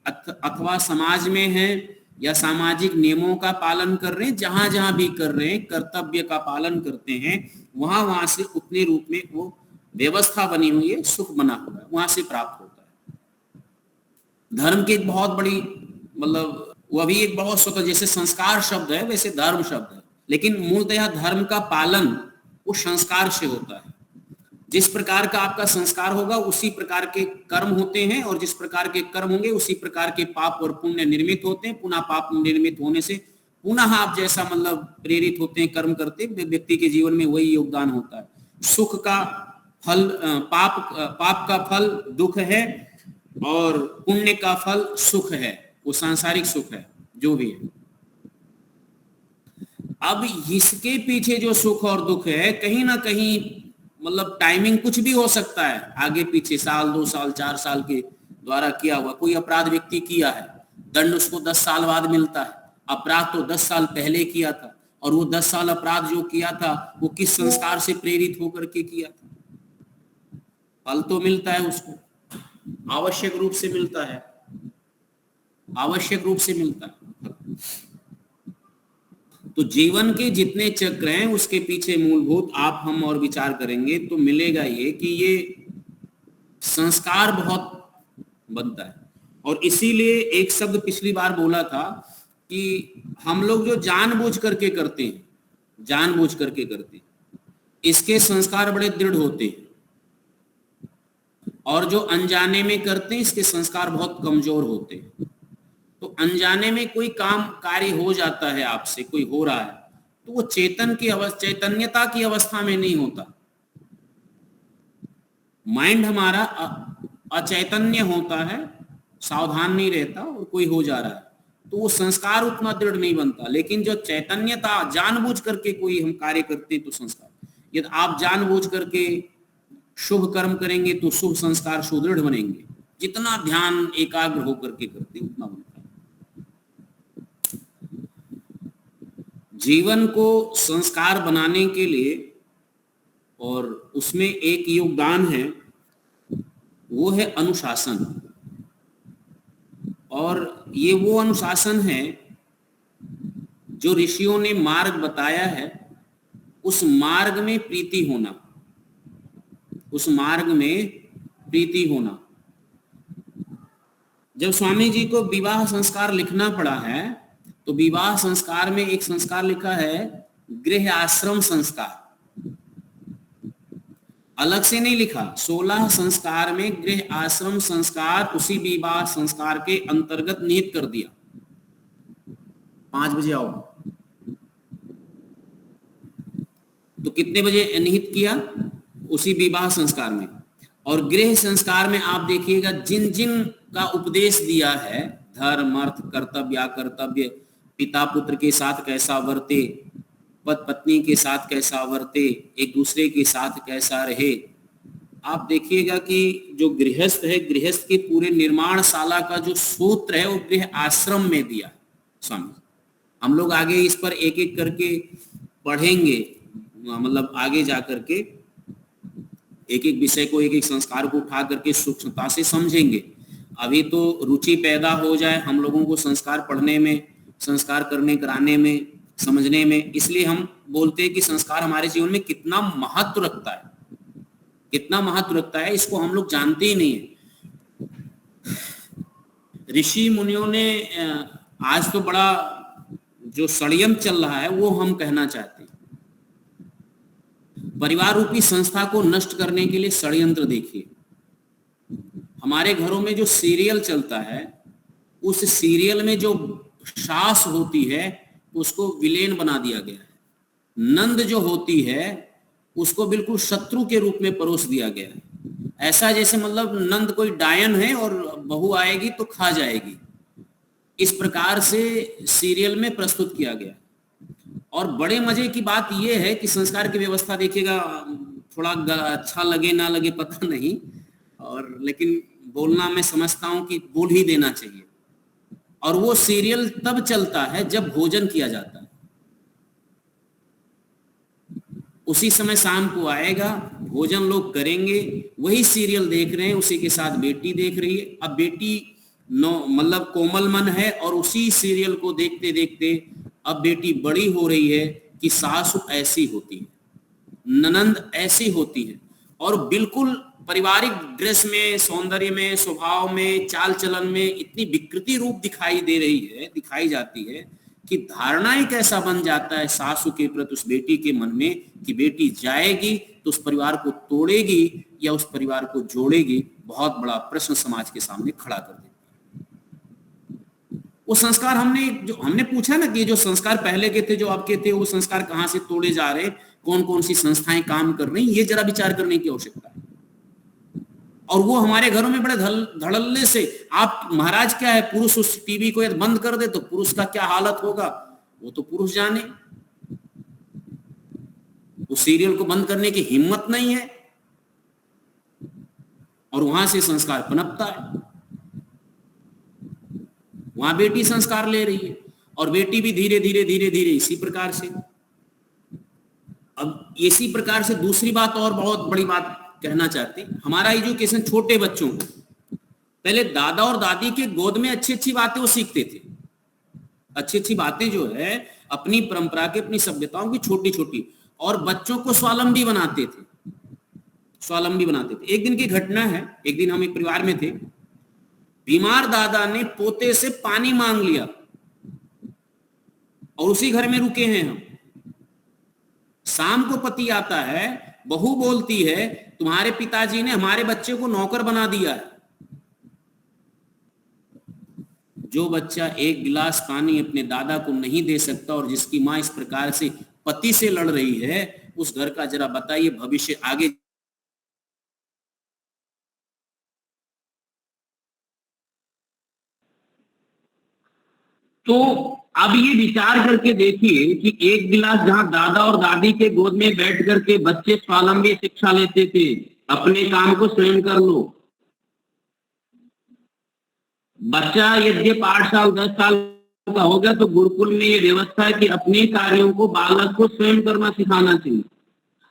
अथवा समाज में है या सामाजिक नियमों का पालन कर रहे हैं, जहां जहां भी कर रहे हैं कर्तव्य का पालन करते हैं, वहां से उतने रूप में वो व्यवस्था बनी हुई है, सुख बना हुआ है, वहां से प्राप्त होता है। धर्म की एक बहुत बड़ी मतलब वो भी एक बहुत स्वतः, जैसे संस्कार शब्द है वैसे धर्म शब्द है, लेकिन मूलतः धर्म का पालन वो संस्कार से होता है। जिस प्रकार का आपका संस्कार होगा उसी प्रकार के कर्म होते हैं, और जिस प्रकार के कर्म होंगे उसी प्रकार के पाप और पुण्य निर्मित होते हैं। पुनः पाप निर्मित होने से पुनः आप जैसा मतलब प्रेरित होते हैं कर्म करते, व्यक्ति के जीवन में वही योगदान होता है। सुख का फल पाप का फल दुख है और पुण्य का फल सुख है, वो सांसारिक सुख है जो भी है। अब इसके पीछे जो सुख और दुख है कहीं ना कहीं मतलब टाइमिंग कुछ भी हो सकता है, आगे पीछे साल 2 साल 4 साल के द्वारा किया हुआ। कोई अपराध व्यक्ति किया है, दंड उसको 10 साल बाद मिलता है, अपराध तो 10 साल पहले किया था, और वो 10 साल अपराध जो किया था वो किस संस्कार से प्रेरित होकर के किया था, फल तो मिलता है उसको, आवश्यक रूप से मिलता है, आवश्यक रूप से मिलता है। तो जीवन के जितने चक्र हैं उसके पीछे मूलभूत आप हम और विचार करेंगे तो मिलेगा ये कि ये संस्कार बहुत बनता है। और इसीलिए एक शब्द पिछली बार बोला था कि हम लोग जो जानबूझ करके करते हैं, जानबूझ करके करते हैं, इसके संस्कार बड़े दृढ़ होते हैं, और जो अनजाने में करते हैं इसके संस्कार बहुत कमजोर होते हैं। तो अनजाने में कोई काम कार्य हो जाता है, आपसे कोई हो रहा है, तो वो चैतन्यता की अवस्था में नहीं होता, माइंड हमारा अचैतन्य होता है, सावधान नहीं रहता और कोई हो जा रहा है, तो वो संस्कार उतना दृढ़ नहीं बनता। लेकिन जो चैतन्यता जानबूझ करके कोई हम कार्य करते हैं तो संस्कार, यदि आप जानबूझ करके शुभ कर्म करेंगे तो शुभ संस्कार सुदृढ़ बनेंगे। जितना ध्यान एकाग्र होकर के करते उतना बनता है। जीवन को संस्कार बनाने के लिए और उसमें एक योगदान है, वो है अनुशासन। और ये वो अनुशासन है जो ऋषियों ने मार्ग बताया है, उस मार्ग में प्रीति होना, उस मार्ग में प्रीति होना। जब स्वामी जी को विवाह संस्कार लिखना पड़ा है तो विवाह संस्कार में एक संस्कार लिखा है गृह आश्रम संस्कार, अलग से नहीं लिखा। 16 संस्कार में गृह आश्रम संस्कार उसी विवाह संस्कार के अंतर्गत निहित कर दिया। 5 बजे आओ, तो कितने बजे निहित किया? उसी विवाह संस्कार में। और गृह संस्कार में आप देखिएगा जिन जिन का उपदेश दिया है, धर्म अर्थ कर्तव्य अकर्तव्य, पिता पुत्र के साथ कैसा वर्ते, पति पत्नी के साथ कैसा वर्ते, एक दूसरे के साथ कैसा रहे, आप देखिएगा कि जो गृहस्थ है, गृहस्थ के पूरे निर्माणशाला का जो सूत्र है वो गृह आश्रम में दिया स्वामी। हम लोग आगे इस पर एक एक करके पढ़ेंगे, मतलब आगे जा करके एक एक विषय को, एक एक संस्कार को उठा करके सूक्ष्मता से समझेंगे। अभी तो रुचि पैदा हो जाए हम लोगों को संस्कार पढ़ने में, संस्कार करने कराने में, समझने में। इसलिए हम बोलते हैं कि संस्कार हमारे जीवन में कितना महत्व रखता है, कितना महत्व रखता है, इसको हम लोग जानते ही नहीं है। ऋषि मुनियों ने आज तो बड़ा जो षड्यंत्र चल रहा है वो हम कहना चाहते हैं। परिवार रूपी संस्था को नष्ट करने के लिए षड्यंत्र देखिए। हमारे घरों में जो सीरियल चलता है, उस सीरियल में जो सास होती है उसको विलेन बना दिया गया है। नंद जो होती है उसको बिल्कुल शत्रु के रूप में परोस दिया गया है। ऐसा जैसे मतलब नंद कोई डायन है और बहू आएगी तो खा जाएगी, इस प्रकार से सीरियल में प्रस्तुत किया गया। और बड़े मजे की बात यह है कि संस्कार की व्यवस्था देखिएगा, थोड़ा अच्छा लगे ना लगे पता नहीं, और लेकिन बोलना मैं समझता हूं कि बोल ही देना चाहिए। और वो सीरियल तब चलता है जब भोजन किया जाता है, उसी समय शाम को आएगा, भोजन लोग करेंगे, वही सीरियल देख रहे हैं, उसी के साथ बेटी देख रही है। अब बेटी मतलब कोमल मन है और उसी सीरियल को देखते देखते अब बेटी बड़ी हो रही है कि सासु ऐसी होती है, ननंद ऐसी होती है, और बिल्कुल पारिवारिक ड्रेस में, सौंदर्य में, स्वभाव में, चाल चलन में इतनी विकृति रूप दिखाई दे रही है, दिखाई जाती है कि धारणा एक ऐसा बन जाता है सासु के प्रति उस बेटी के मन में कि बेटी जाएगी तो उस परिवार को तोड़ेगी या उस परिवार को जोड़ेगी। बहुत बड़ा प्रश्न समाज के सामने खड़ा कर देती है। वो संस्कार हमने पूछा ना कि जो संस्कार पहले के थे, जो अब के थे, वो संस्कार कहां से तोड़े जा रहे, कौन कौन सी संस्थाएं काम कर रही, ये जरा विचार करने की आवश्यकता है। और वो हमारे घरों में बड़े धड़ल्ले से, आप महाराज क्या है, पुरुष उस टीवी को बंद कर दे तो पुरुष का क्या हालत होगा वो तो पुरुष जाने। उस सीरियल को बंद करने की हिम्मत नहीं है और वहां से संस्कार पनपता है। वहां बेटी संस्कार ले रही है और बेटी भी धीरे धीरे धीरे धीरे इसी प्रकार से। अब इसी प्रकार से दूसरी बात और बहुत बड़ी बात कहना चाहते हैं, हमारा एजुकेशन छोटे बच्चों को पहले दादा और दादी के गोद में अच्छी अच्छी बातें वो सीखते थे। अच्छी अच्छी बातें जो है अपनी परंपरा के, अपनी सभ्यताओं की छोटी छोटी, और बच्चों को स्वावलंबी बनाते थे, स्वावलंबी बनाते थे। एक दिन की घटना है, एक दिन हम एक परिवार में थे, बीमार दादा ने पोते से पानी मांग लिया और उसी घर में रुके हैं हम। शाम को पति आता है, बहू बोलती है तुम्हारे पिताजी ने हमारे बच्चे को नौकर बना दिया है। जो बच्चा एक गिलास पानी अपने दादा को नहीं दे सकता और जिसकी मां इस प्रकार से पति से लड़ रही है, उस घर का जरा बताइए भविष्य आगे। तो अब ये विचार करके देखिए कि एक गिलास जहां दादा और दादी के गोद में बैठ करके बच्चे स्वावलंबी शिक्षा लेते थे, अपने काम को स्वयं कर लो। बच्चा यद्यपि 8 साल 10 साल का हो गया तो गुरुकुल में ये व्यवस्था है कि अपने कार्यों को बालक को स्वयं करना सिखाना चाहिए।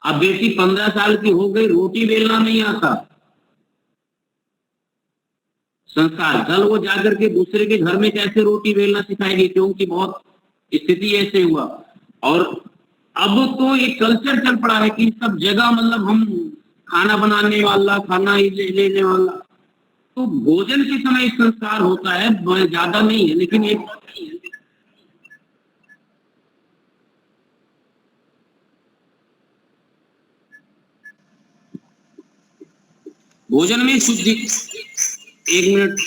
अब बेटी 15 साल की हो गई, रोटी बेलना नहीं आता, संस्कार कल वो जाकर के दूसरे के घर में कैसे रोटी बेलना सिखाएगी, क्योंकि बहुत स्थिति ऐसे हुआ। और अब तो एक कल्चर चल पड़ा है कि सब जगह मतलब हम खाना बनाने वाला, खाना लेने वाला, तो भोजन के समय एक संस्कार होता है, ज्यादा नहीं है, लेकिन एक भोजन में शुद्धि। एक मिनट,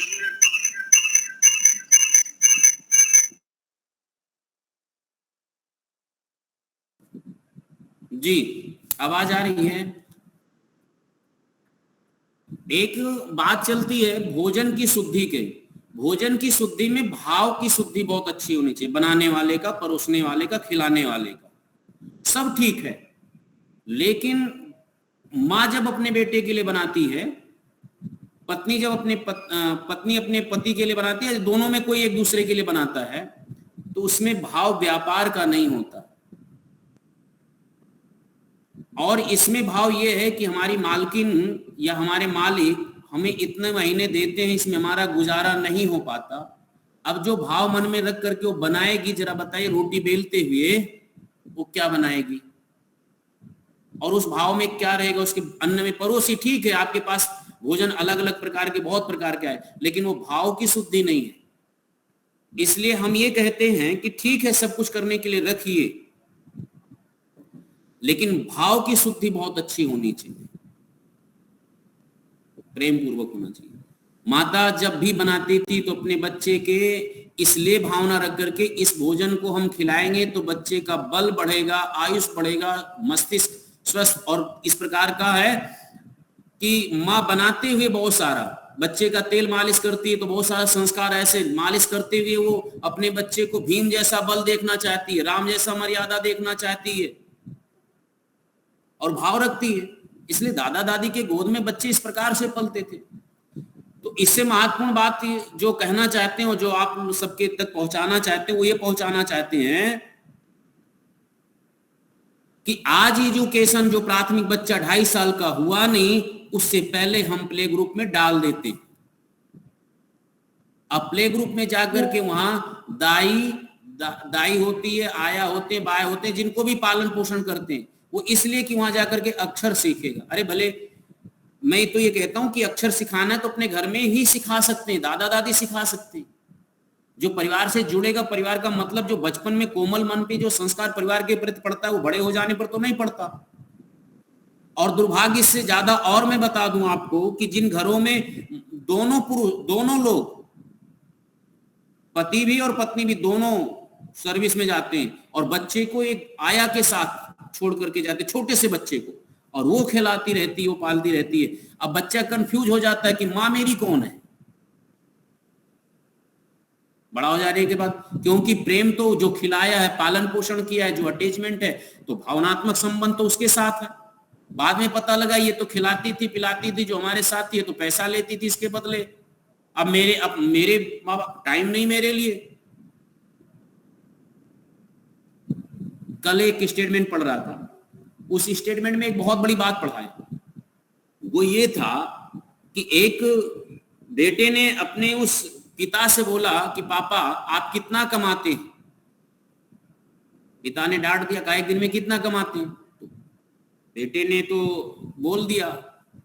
जी आवाज आ रही है? एक बात चलती है भोजन की शुद्धि के। भोजन की शुद्धि में भाव की शुद्धि बहुत अच्छी होनी चाहिए, बनाने वाले का, परोसने वाले का, खिलाने वाले का, सब ठीक है। लेकिन माँ जब अपने बेटे के लिए बनाती है, पत्नी जब पत्नी अपने पति के लिए बनाती है, दोनों में कोई एक दूसरे के लिए बनाता है, तो उसमें भाव व्यापार का नहीं होता। और इसमें भाव ये है कि हमारी मालकिन या हमारे मालिक हमें इतने महीने देते हैं, इसमें हमारा गुजारा नहीं हो पाता। अब जो भाव मन में रख करके वो बनाएगी, जरा बताइए, रोटी बेलते हुए वो क्या बनाएगी और उस भाव में क्या रहेगा उसके अन्न में? परोसी ठीक है, आपके पास भोजन अलग अलग प्रकार के, बहुत प्रकार के है, लेकिन वो भाव की शुद्धि नहीं है। इसलिए हम ये कहते हैं कि ठीक है सब कुछ करने के लिए रखिए, लेकिन भाव की शुद्धि बहुत अच्छी होनी चाहिए, प्रेम पूर्वक होना चाहिए। माता जब भी बनाती थी तो अपने बच्चे के इसलिए भावना रख करके इस भोजन को हम खिलाएंगे तो बच्चे का बल बढ़ेगा, आयुष बढ़ेगा, मस्तिष्क स्वस्थ। और इस प्रकार का है कि माँ बनाते हुए बहुत सारा, बच्चे का तेल मालिश करती है तो बहुत सारा संस्कार ऐसे, मालिश करते हुए वो अपने बच्चे को भीम जैसा बल देखना चाहती है, राम जैसा मर्यादा देखना चाहती है और भाव रखती है। इसलिए दादा दादी के गोद में बच्चे इस प्रकार से पलते थे। तो इससे महत्वपूर्ण बात जो कहना चाहते हैं और जो आप सबके तक पहुंचाना चाहते हैं, वो ये पहुंचाना चाहते हैं कि आज एजुकेशन जो प्राथमिक बच्चा 2.5 साल का हुआ नहीं, उससे पहले हम प्ले ग्रुप में डाल देते। अब प्ले ग्रुप में जाकर के वहां दाई होती है, आया होते हैं, बाया होते हैं, जिनको भी पालन पोषण करते हैं, वो इसलिए कि वहां जाकर के अक्षर सीखेगा। अरे भले मैं तो ये कहता हूं कि अक्षर सिखाना है तो अपने घर में ही सिखा सकते हैं, दादा दादी सिखा सकते हैं। जो परिवार से जुड़ेगा, परिवार का मतलब जो बचपन में कोमल मन पे जो संस्कार परिवार के प्रति पड़ता है, वो बड़े हो जाने पर तो नहीं पड़ता। और दुर्भाग्य से ज्यादा और मैं बता दूं आपको कि जिन घरों में दोनों लोग, पति भी और पत्नी भी दोनों सर्विस में जाते हैं और बच्चे को एक आया के साथ छोड़ करके जाते, छोटे से बच्चे को, और वो खिलाती रहती है, वो पालती रहती है। अब बच्चा कंफ्यूज हो जाता है कि माँ मेरी कौन है बड़ा हो जाने के बाद, क्योंकि प्रेम तो जो खिलाया है, पालन पोषण किया है, जो अटैचमेंट है, तो भावनात्मक संबंध तो उसके साथ है। बाद में पता लगा ये तो खिलाती थी, पिलाती थी, जो हमारे साथ थी, ये तो पैसा लेती थी इसके बदले। अब मेरे माँ बाप टाइम नहीं मेरे लिए। कल एक स्टेटमेंट पढ़ रहा था, उस स्टेटमेंट में एक बहुत बड़ी बात पढ़ा है। वो ये था कि एक बेटे ने अपने उस पिता से बोला कि पापा आप कितना कमाते हैं? पिता ने डांट दिया, कहा एक दिन में कितना कमाते हैं? तो बेटे ने तो बोल दिया,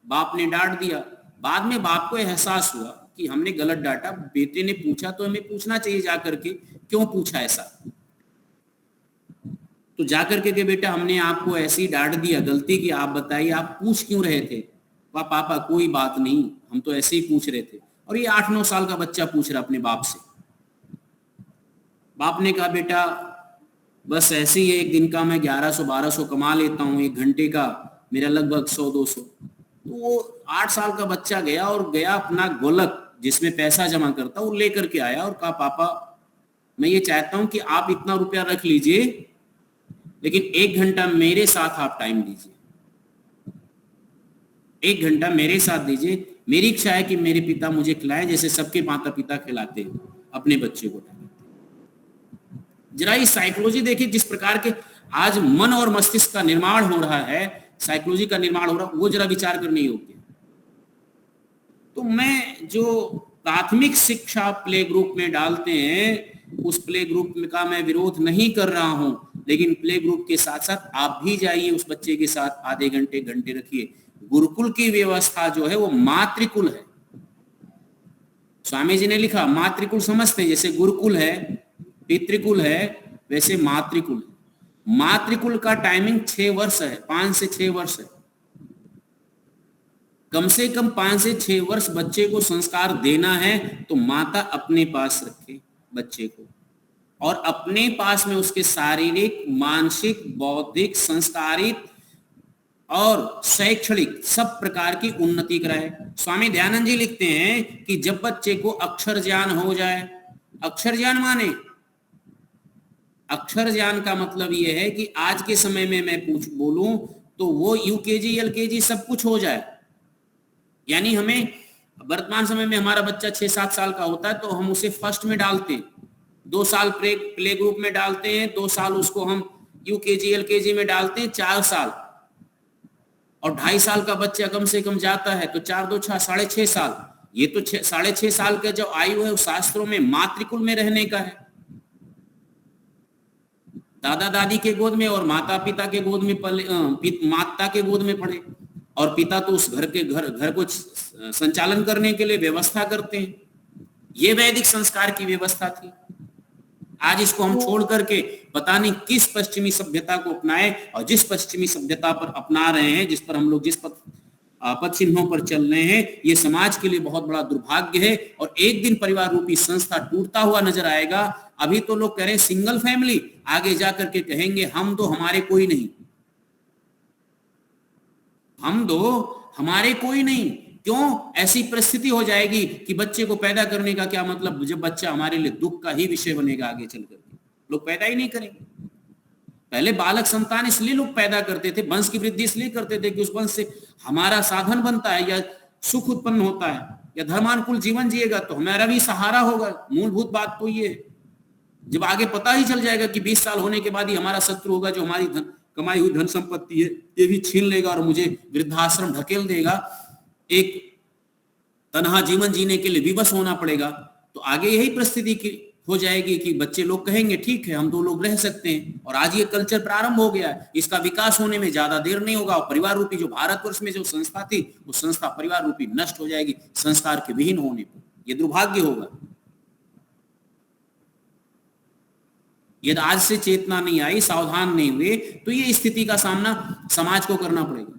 बाप ने डांट दिया। बाद में बाप को एहसास हुआ कि हमने गलत डांटा, बेटे ने पूछा तो हमें पूछना चाहिए जाकर के, क्यों पूछा ऐसा? तो जाकर के बेटा हमने आपको ऐसी डांट दिया, गलती की, आप बताइए आप पूछ क्यों रहे थे? पापा कोई बात नहीं, हम तो ऐसे ही पूछ रहे थे। और ये 8-9 साल का बच्चा पूछ रहा अपने बाप से। बाप ने कहा बेटा बस ऐसे ही एक दिन का मैं 1100-1200 कमा लेता हूँ, 1 घंटे का मेरा लगभग 100-200। तो वो 8 साल का बच्चा गया और गया अपना गोलक जिसमें पैसा जमा करता, वो लेकर के आया और कहा पापा मैं ये चाहता हूं कि आप इतना रुपया रख लीजिए, लेकिन 1 घंटा मेरे साथ आप टाइम दीजिए, 1 घंटा मेरे साथ दीजिए। मेरी इच्छा है कि मेरे पिता मुझे खिलाएं जैसे सबके माता पिता खिलाते हैं अपने बच्चे को। जरा इस साइकोलॉजी देखिए, जिस प्रकार के आज मन और मस्तिष्क का निर्माण हो रहा है, साइकोलॉजी का निर्माण हो रहा है, वो जरा विचार करने योग्य। तो मैं जो प्राथमिक शिक्षा प्ले ग्रुप में डालते हैं, उस प्ले ग्रुप का मैं विरोध नहीं कर रहा हूं, लेकिन प्ले ग्रुप के साथ साथ आप भी जाइए उस बच्चे के साथ, आधे घंटे घंटे रखिए। गुरुकुल की व्यवस्था जो है वो मातृकुल है, स्वामी जी ने लिखा मातृकुल समझते हैं, जैसे गुरुकुल है, पितृकुल है, वैसे मातृकुल। मातृकुल का टाइमिंग 6 वर्ष है, 5 से 6 वर्ष है। कम से कम 5 से 6 वर्ष बच्चे को संस्कार देना है तो माता अपने पास रखे बच्चे को, और अपने पास में उसके शारीरिक, मानसिक, बौद्धिक, संस्कारित और शैक्षणिक सब प्रकार की उन्नति कराए। स्वामी दयानंद जी लिखते हैं कि जब बच्चे को अक्षर ज्ञान हो जाए, अक्षर ज्ञान माने, अक्षर ज्ञान का मतलब यह है कि आज के समय में मैं बोलूं तो वो यूकेजी, एलकेजी सब कुछ हो जाए। यानी हमें वर्तमान समय में हमारा बच्चा 6-7 साल का होता है तो हम उसे फर्स्ट में डालते हैं, 2 साल प्ले ग्रुप में डालते हैं, 2 साल उसको हम यूकेजी, एलकेजी में डालते हैं, 4 साल, और 2.5 साल का बच्चा कम से कम जाता है तो 4 2 6 6.5 साल। ये तो 6.5 साल का जो आयु है, शास्त्रों में मातृकुल में रहने का है, दादा दादी के गोद में और माता पिता के गोद में पले, माता के गोद में पड़े, और पिता तो उस घर को संचालन करने के लिए व्यवस्था करते हैं। ये वैदिक संस्कार की व्यवस्था थी। आज इसको हम छोड़ करके पता नहीं किस पश्चिमी सभ्यता को अपनाए, और जिस पश्चिमी सभ्यता पर अपना रहे हैं, जिस पर हम लोग जिस पद चिन्हों पर चल रहे हैं, ये समाज के लिए बहुत बड़ा दुर्भाग्य है। और एक दिन परिवार रूपी संस्था टूटता हुआ नजर आएगा। अभी तो लोग कह रहे हैं सिंगल फैमिली, आगे जाकर के कहेंगे हम दो हमारे कोई नहीं, हम दो हमारे कोई नहीं। क्यों? ऐसी परिस्थिति हो जाएगी कि बच्चे को पैदा करने का क्या मतलब, जब बच्चा हमारे लिए दुख का ही विषय बनेगा आगे चल करके, लोग पैदा ही नहीं करेंगे। पहले बालक संतान इसलिए लोग पैदा करते थे, वंश की वृद्धि इसलिए करते थे कि उस वंश से हमारा साधन बनता है, या सुख उत्पन्न होता है, या धर्मानुकूल जीवन जिएगा तो हमारा भी सहारा होगा। मूलभूत बात तो ये है। जब आगे पता ही चल जाएगा कि 20 साल होने के बाद ही हमारा शत्रु होगा, जो हमारी कमाई हुई धन संपत्ति है ये भी छीन लेगा और मुझे वृद्धाश्रम ढकेल देगा, एक तन्हा जीवन जीने के लिए विवश होना पड़ेगा, तो आगे यही परिस्थिति हो जाएगी कि बच्चे लोग कहेंगे ठीक है हम 2 लोग रह सकते हैं। और आज ये कल्चर प्रारंभ हो गया है, इसका विकास होने में ज्यादा देर नहीं होगा, और परिवार रूपी जो भारतवर्ष में जो संस्था थी, वो संस्था परिवार रूपी नष्ट हो जाएगी संस्कार के विहीन होने पर। यह दुर्भाग्य होगा यदि आज से चेतना नहीं आई, सावधान नहीं हुए, तो ये स्थिति का सामना समाज को करना पड़ेगा।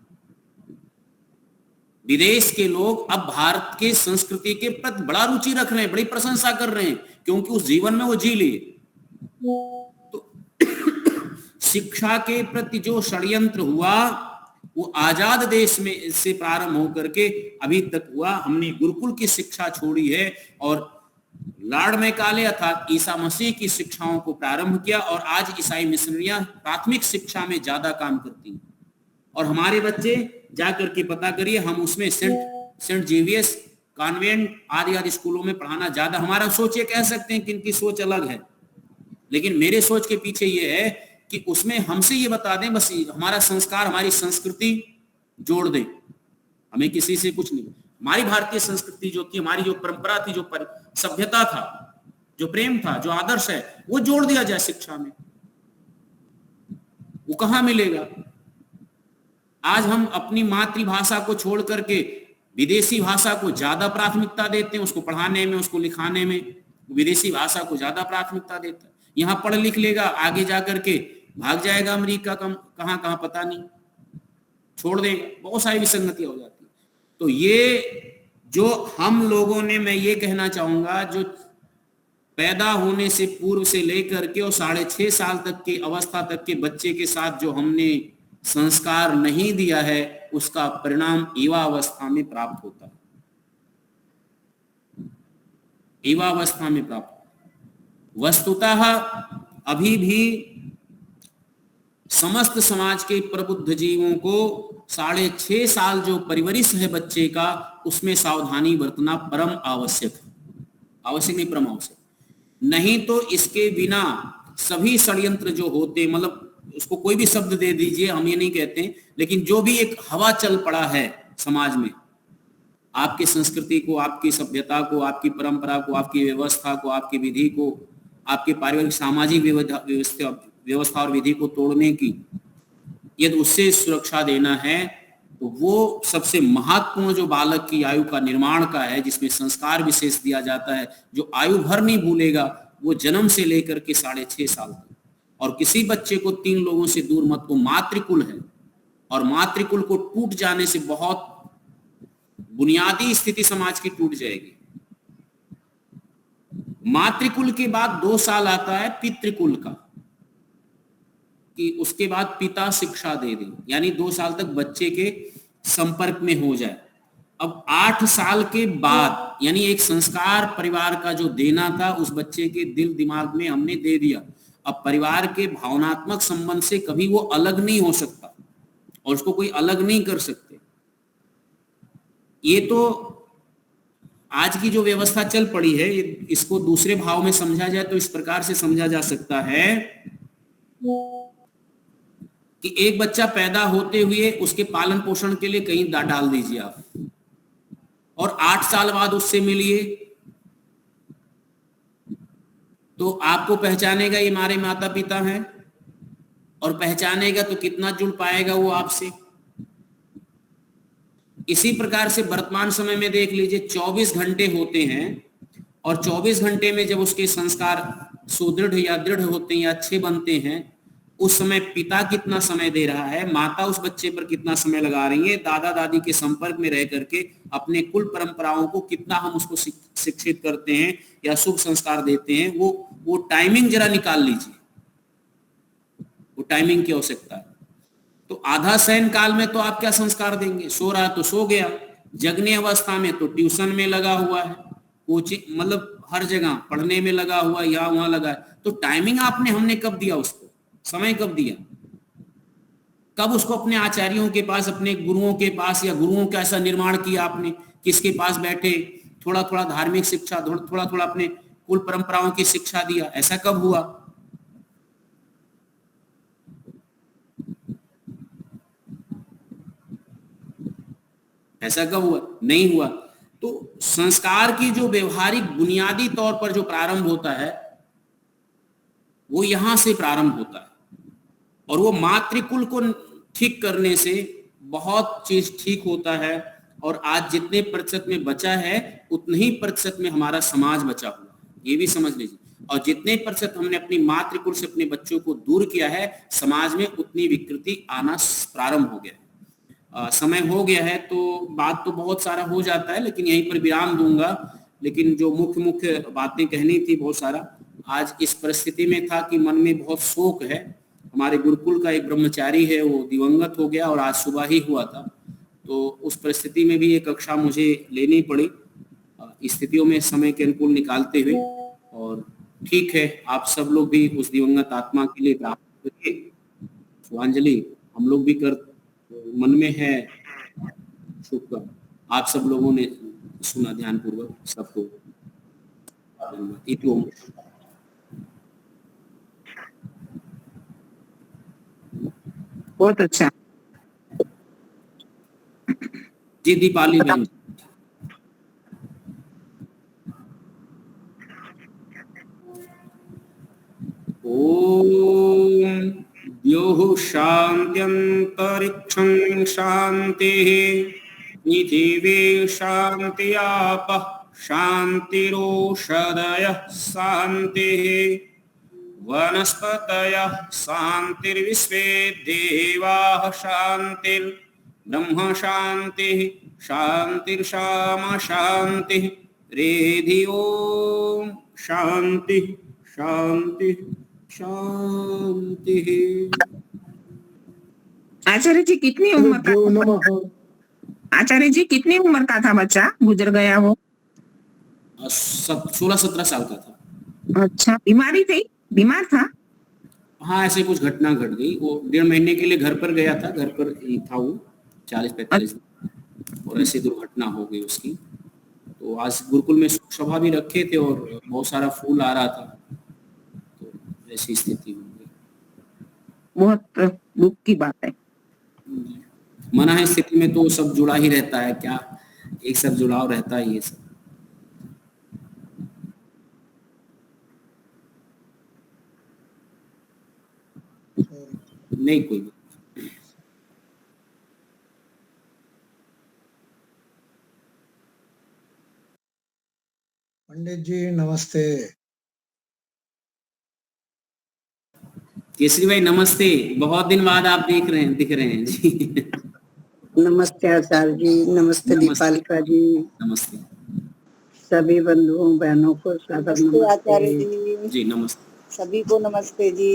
विदेश के लोग अब भारत के संस्कृति के प्रति बड़ा रुचि रख रहे हैं, बड़ी प्रशंसा कर रहे हैं, क्योंकि उस जीवन में वो जी लिए। तो शिक्षा के प्रति जो षड्यंत्र हुआ वो आजाद देश में से प्रारंभ होकर के अभी तक हुआ। हमने गुरुकुल की शिक्षा छोड़ी है और लॉर्ड मैकाले अर्थात ईसा मसीह की शिक्षाओं को प्रारंभ किया, और आज ईसाई मिशनरियां प्राथमिक शिक्षा में ज्यादा काम करती हैं। और हमारे बच्चे जाकर के पता करिए, हम उसमें सेंट जेवियर्स कॉन्वेंट आदि स्कूलों में पढ़ाना ज्यादा, हमारा सोच ये कह सकते हैं कि इनकी सोच अलग है, लेकिन मेरे सोच के पीछे ये है कि उसमें हमसे ये बता दें, बस हमारा संस्कार, हमारी संस्कृति जोड़ दें, हमें किसी से कुछ नहीं। हमारी भारतीय संस्कृति जो थी, हमारी जो परंपरा थी, जो सभ्यता था, जो प्रेम था, जो आदर्श है, वो जोड़ दिया जाए शिक्षा में। वो कहां मिलेगा? आज हम अपनी मातृभाषा को छोड़ करके विदेशी भाषा को ज्यादा प्राथमिकता देते हैं, उसको पढ़ाने में, उसको लिखाने में विदेशी भाषा को ज्यादा प्राथमिकता देता है। यहाँ पढ़ लिख लेगा, आगे जाकर के भाग जाएगा अमेरिका, कहां पता नहीं, छोड़ देगा, बहुत सारी विसंगतियां हो जाती है। तो ये जो हम लोगों ने, मैं ये कहना चाहूंगा, जो पैदा होने से पूर्व से लेकर के और 6.5 साल तक की अवस्था तक के बच्चे के साथ जो हमने संस्कार नहीं दिया है, उसका परिणाम युवावस्था में प्राप्त होता है। युवावस्था में प्राप्त वस्तुतः अभी भी समस्त समाज के प्रबुद्ध जीवों को 6.5 साल जो परिवरिश है बच्चे का, उसमें सावधानी बरतना परम आवश्यक है। आवश्यक नहीं, परम आवश्यक। नहीं तो इसके बिना सभी षड्यंत्र जो होते, मतलब उसको कोई भी शब्द दे दीजिए, हम ये नहीं कहते, लेकिन जो भी एक हवा चल पड़ा है समाज में, आपकी संस्कृति को, आपकी सभ्यता को, आपकी परंपरा को, आपकी व्यवस्था को, आपकी विधि को, आपके पारिवारिक सामाजिक व्यवस्था और विधि को तोड़ने की, यदि उससे सुरक्षा देना है तो वो सबसे महत्वपूर्ण जो बालक की आयु का निर्माण का है, जिसमें संस्कार विशेष दिया जाता है, जो आयु भर नहीं भूलेगा, वो जन्म से लेकर के 6.5 साल तक। और किसी बच्चे को 3 लोगों से दूर मत, वो मातृकुल है, और मातृकुल को टूट जाने से बहुत बुनियादी स्थिति समाज की टूट जाएगी। मातृकुल के बाद 2 साल आता है पितृकुल का, कि उसके बाद पिता शिक्षा दे दे, यानी 2 साल तक बच्चे के संपर्क में हो जाए। अब 8 साल के बाद, यानी एक संस्कार परिवार का जो देना था उस बच्चे के दिल दिमाग में हमने दे दिया। अब परिवार के भावनात्मक संबंध से कभी वो अलग नहीं हो सकता और उसको कोई अलग नहीं कर सकते। ये तो आज की जो व्यवस्था चल पड़ी है, इसको दूसरे भाव में समझा जाए तो इस प्रकार से समझा जा सकता है कि एक बच्चा पैदा होते हुए उसके पालन पोषण के लिए कहीं डाल दीजिए आप, और 8 साल बाद उससे मिलिए तो आपको पहचानेगा ये हमारे माता पिता हैं, और पहचानेगा तो कितना जुड़ पाएगा वो आपसे। इसी प्रकार से वर्तमान समय में देख लीजिए, 24 घंटे होते हैं, और 24 घंटे में जब उसके संस्कार सुदृढ़ या दृढ़ होते हैं या अच्छे बनते हैं, उस समय पिता कितना समय दे रहा है, माता उस बच्चे पर कितना समय लगा रही है, दादा दादी के संपर्क में रह करके अपने कुल परंपराओं को कितना हम उसको शिक्षित करते हैं या शुभ संस्कार देते हैं, वो टाइमिंग जरा निकाल लीजिए। वो टाइमिंग की आवश्यकता है। तो आधा शयन काल में तो आप क्या संस्कार देंगे, सो रहा तो सो गया, जगने अवस्था में तो ट्यूशन में लगा हुआ है, कोचिंग मतलब हर जगह पढ़ने में लगा हुआ, यहाँ वहां लगा है। तो टाइमिंग हमने कब दिया उसको, समय कब दिया, कब उसको अपने आचार्यों के पास, अपने गुरुओं के पास, या गुरुओं का ऐसा निर्माण किया आपने, किसके पास बैठे थोड़ा थोड़ा धार्मिक शिक्षा, थोड़ा थोड़ा अपने कुल परंपराओं की शिक्षा दिया, ऐसा कब हुआ? ऐसा कब हुआ? नहीं हुआ। तो संस्कार की जो व्यवहारिक बुनियादी तौर पर जो प्रारंभ होता है वो यहां से प्रारंभ होता है, और वो मातृकुल को ठीक करने से बहुत चीज ठीक होता है। और आज जितने प्रतिशत में बचा है उतने ही प्रतिशत में हमारा समाज बचा हुआ है, ये भी समझ लीजिए। और जितने प्रतिशत हमने अपनी मातृकुल से अपने बच्चों को दूर किया है, समाज में उतनी विकृति आना प्रारंभ हो गया है। समय हो गया है, तो बात तो बहुत सारा हो जाता है, लेकिन यहीं पर विराम दूंगा। लेकिन जो मुख्य बातें कहनी थी बहुत सारा, आज इस परिस्थिति में था कि मन में बहुत शोक है। हमारे गुरुकुल का एक ब्रह्मचारी है, वो दिवंगत हो गया और आज सुबह ही हुआ था। तो उस परिस्थिति में भी ये कक्षा मुझे लेनी पड़ी, स्थितियों में समय के अनुकूल निकालते हुए। और ठीक है, आप सब लोग भी उस दिवंगत आत्मा के लिए प्रार्थना करिए, पुष्पांजलि हम लोग भी कर मन में है शुक्र। आप सब लोगों ने सुना ध्यान पूर्वक, सबको इति ओम। बहुत अच्छा जी दीपाली बहन। ओम द्योः शान्त्यन्तरिक्षं शान्तिः, पृथिवी शान्ति आपः शान्तिरोषधयः शान्तिः, वनस्पतयः शान्तिर्विश्वे देवाः शान्तिर्ब्रह्म शान्तिः शान्तिर्शामा शान्तिः, रेधि ओम शान्तिः शान्तिः शान्तिः। आचार्य जी कितनी उम्र का, नमः। आचार्य जी कितनी उम्र का था बच्चा गुजर गया वो? 16-17 साल का था। अच्छा, बीमारी थी, बीमार था? हाँ, ऐसे कुछ घटना घट गई। वो 1.5 महीने के लिए घर पर गया था, घर पर ही था वो 40-45 दिन, और ऐसी दुर्घटना हो गई उसकी। तो आज गुरुकुल में सभा भी रखे थे और बहुत सारा फूल आ रहा था, तो ऐसी स्थिति हो गई। बहुत दुख की बात है। मना है स्थिति में तो सब जुड़ा ही रहता है, क्या एक सब जुड़ाव रहता है ये सब। नहीं कोई पंडित जी नमस्ते। केसरी भाई नमस्ते, बहुत दिन बाद आप दिख रहे हैं जी। नमस्ते आचार्य जी, नमस्ते दीपालिका जी, नमस्ते सभी बंधुओं बहनों को सादर नमस्ते आचार्य नमस्ते। जी, जी, नमस्ते। सभी को नमस्ते जी।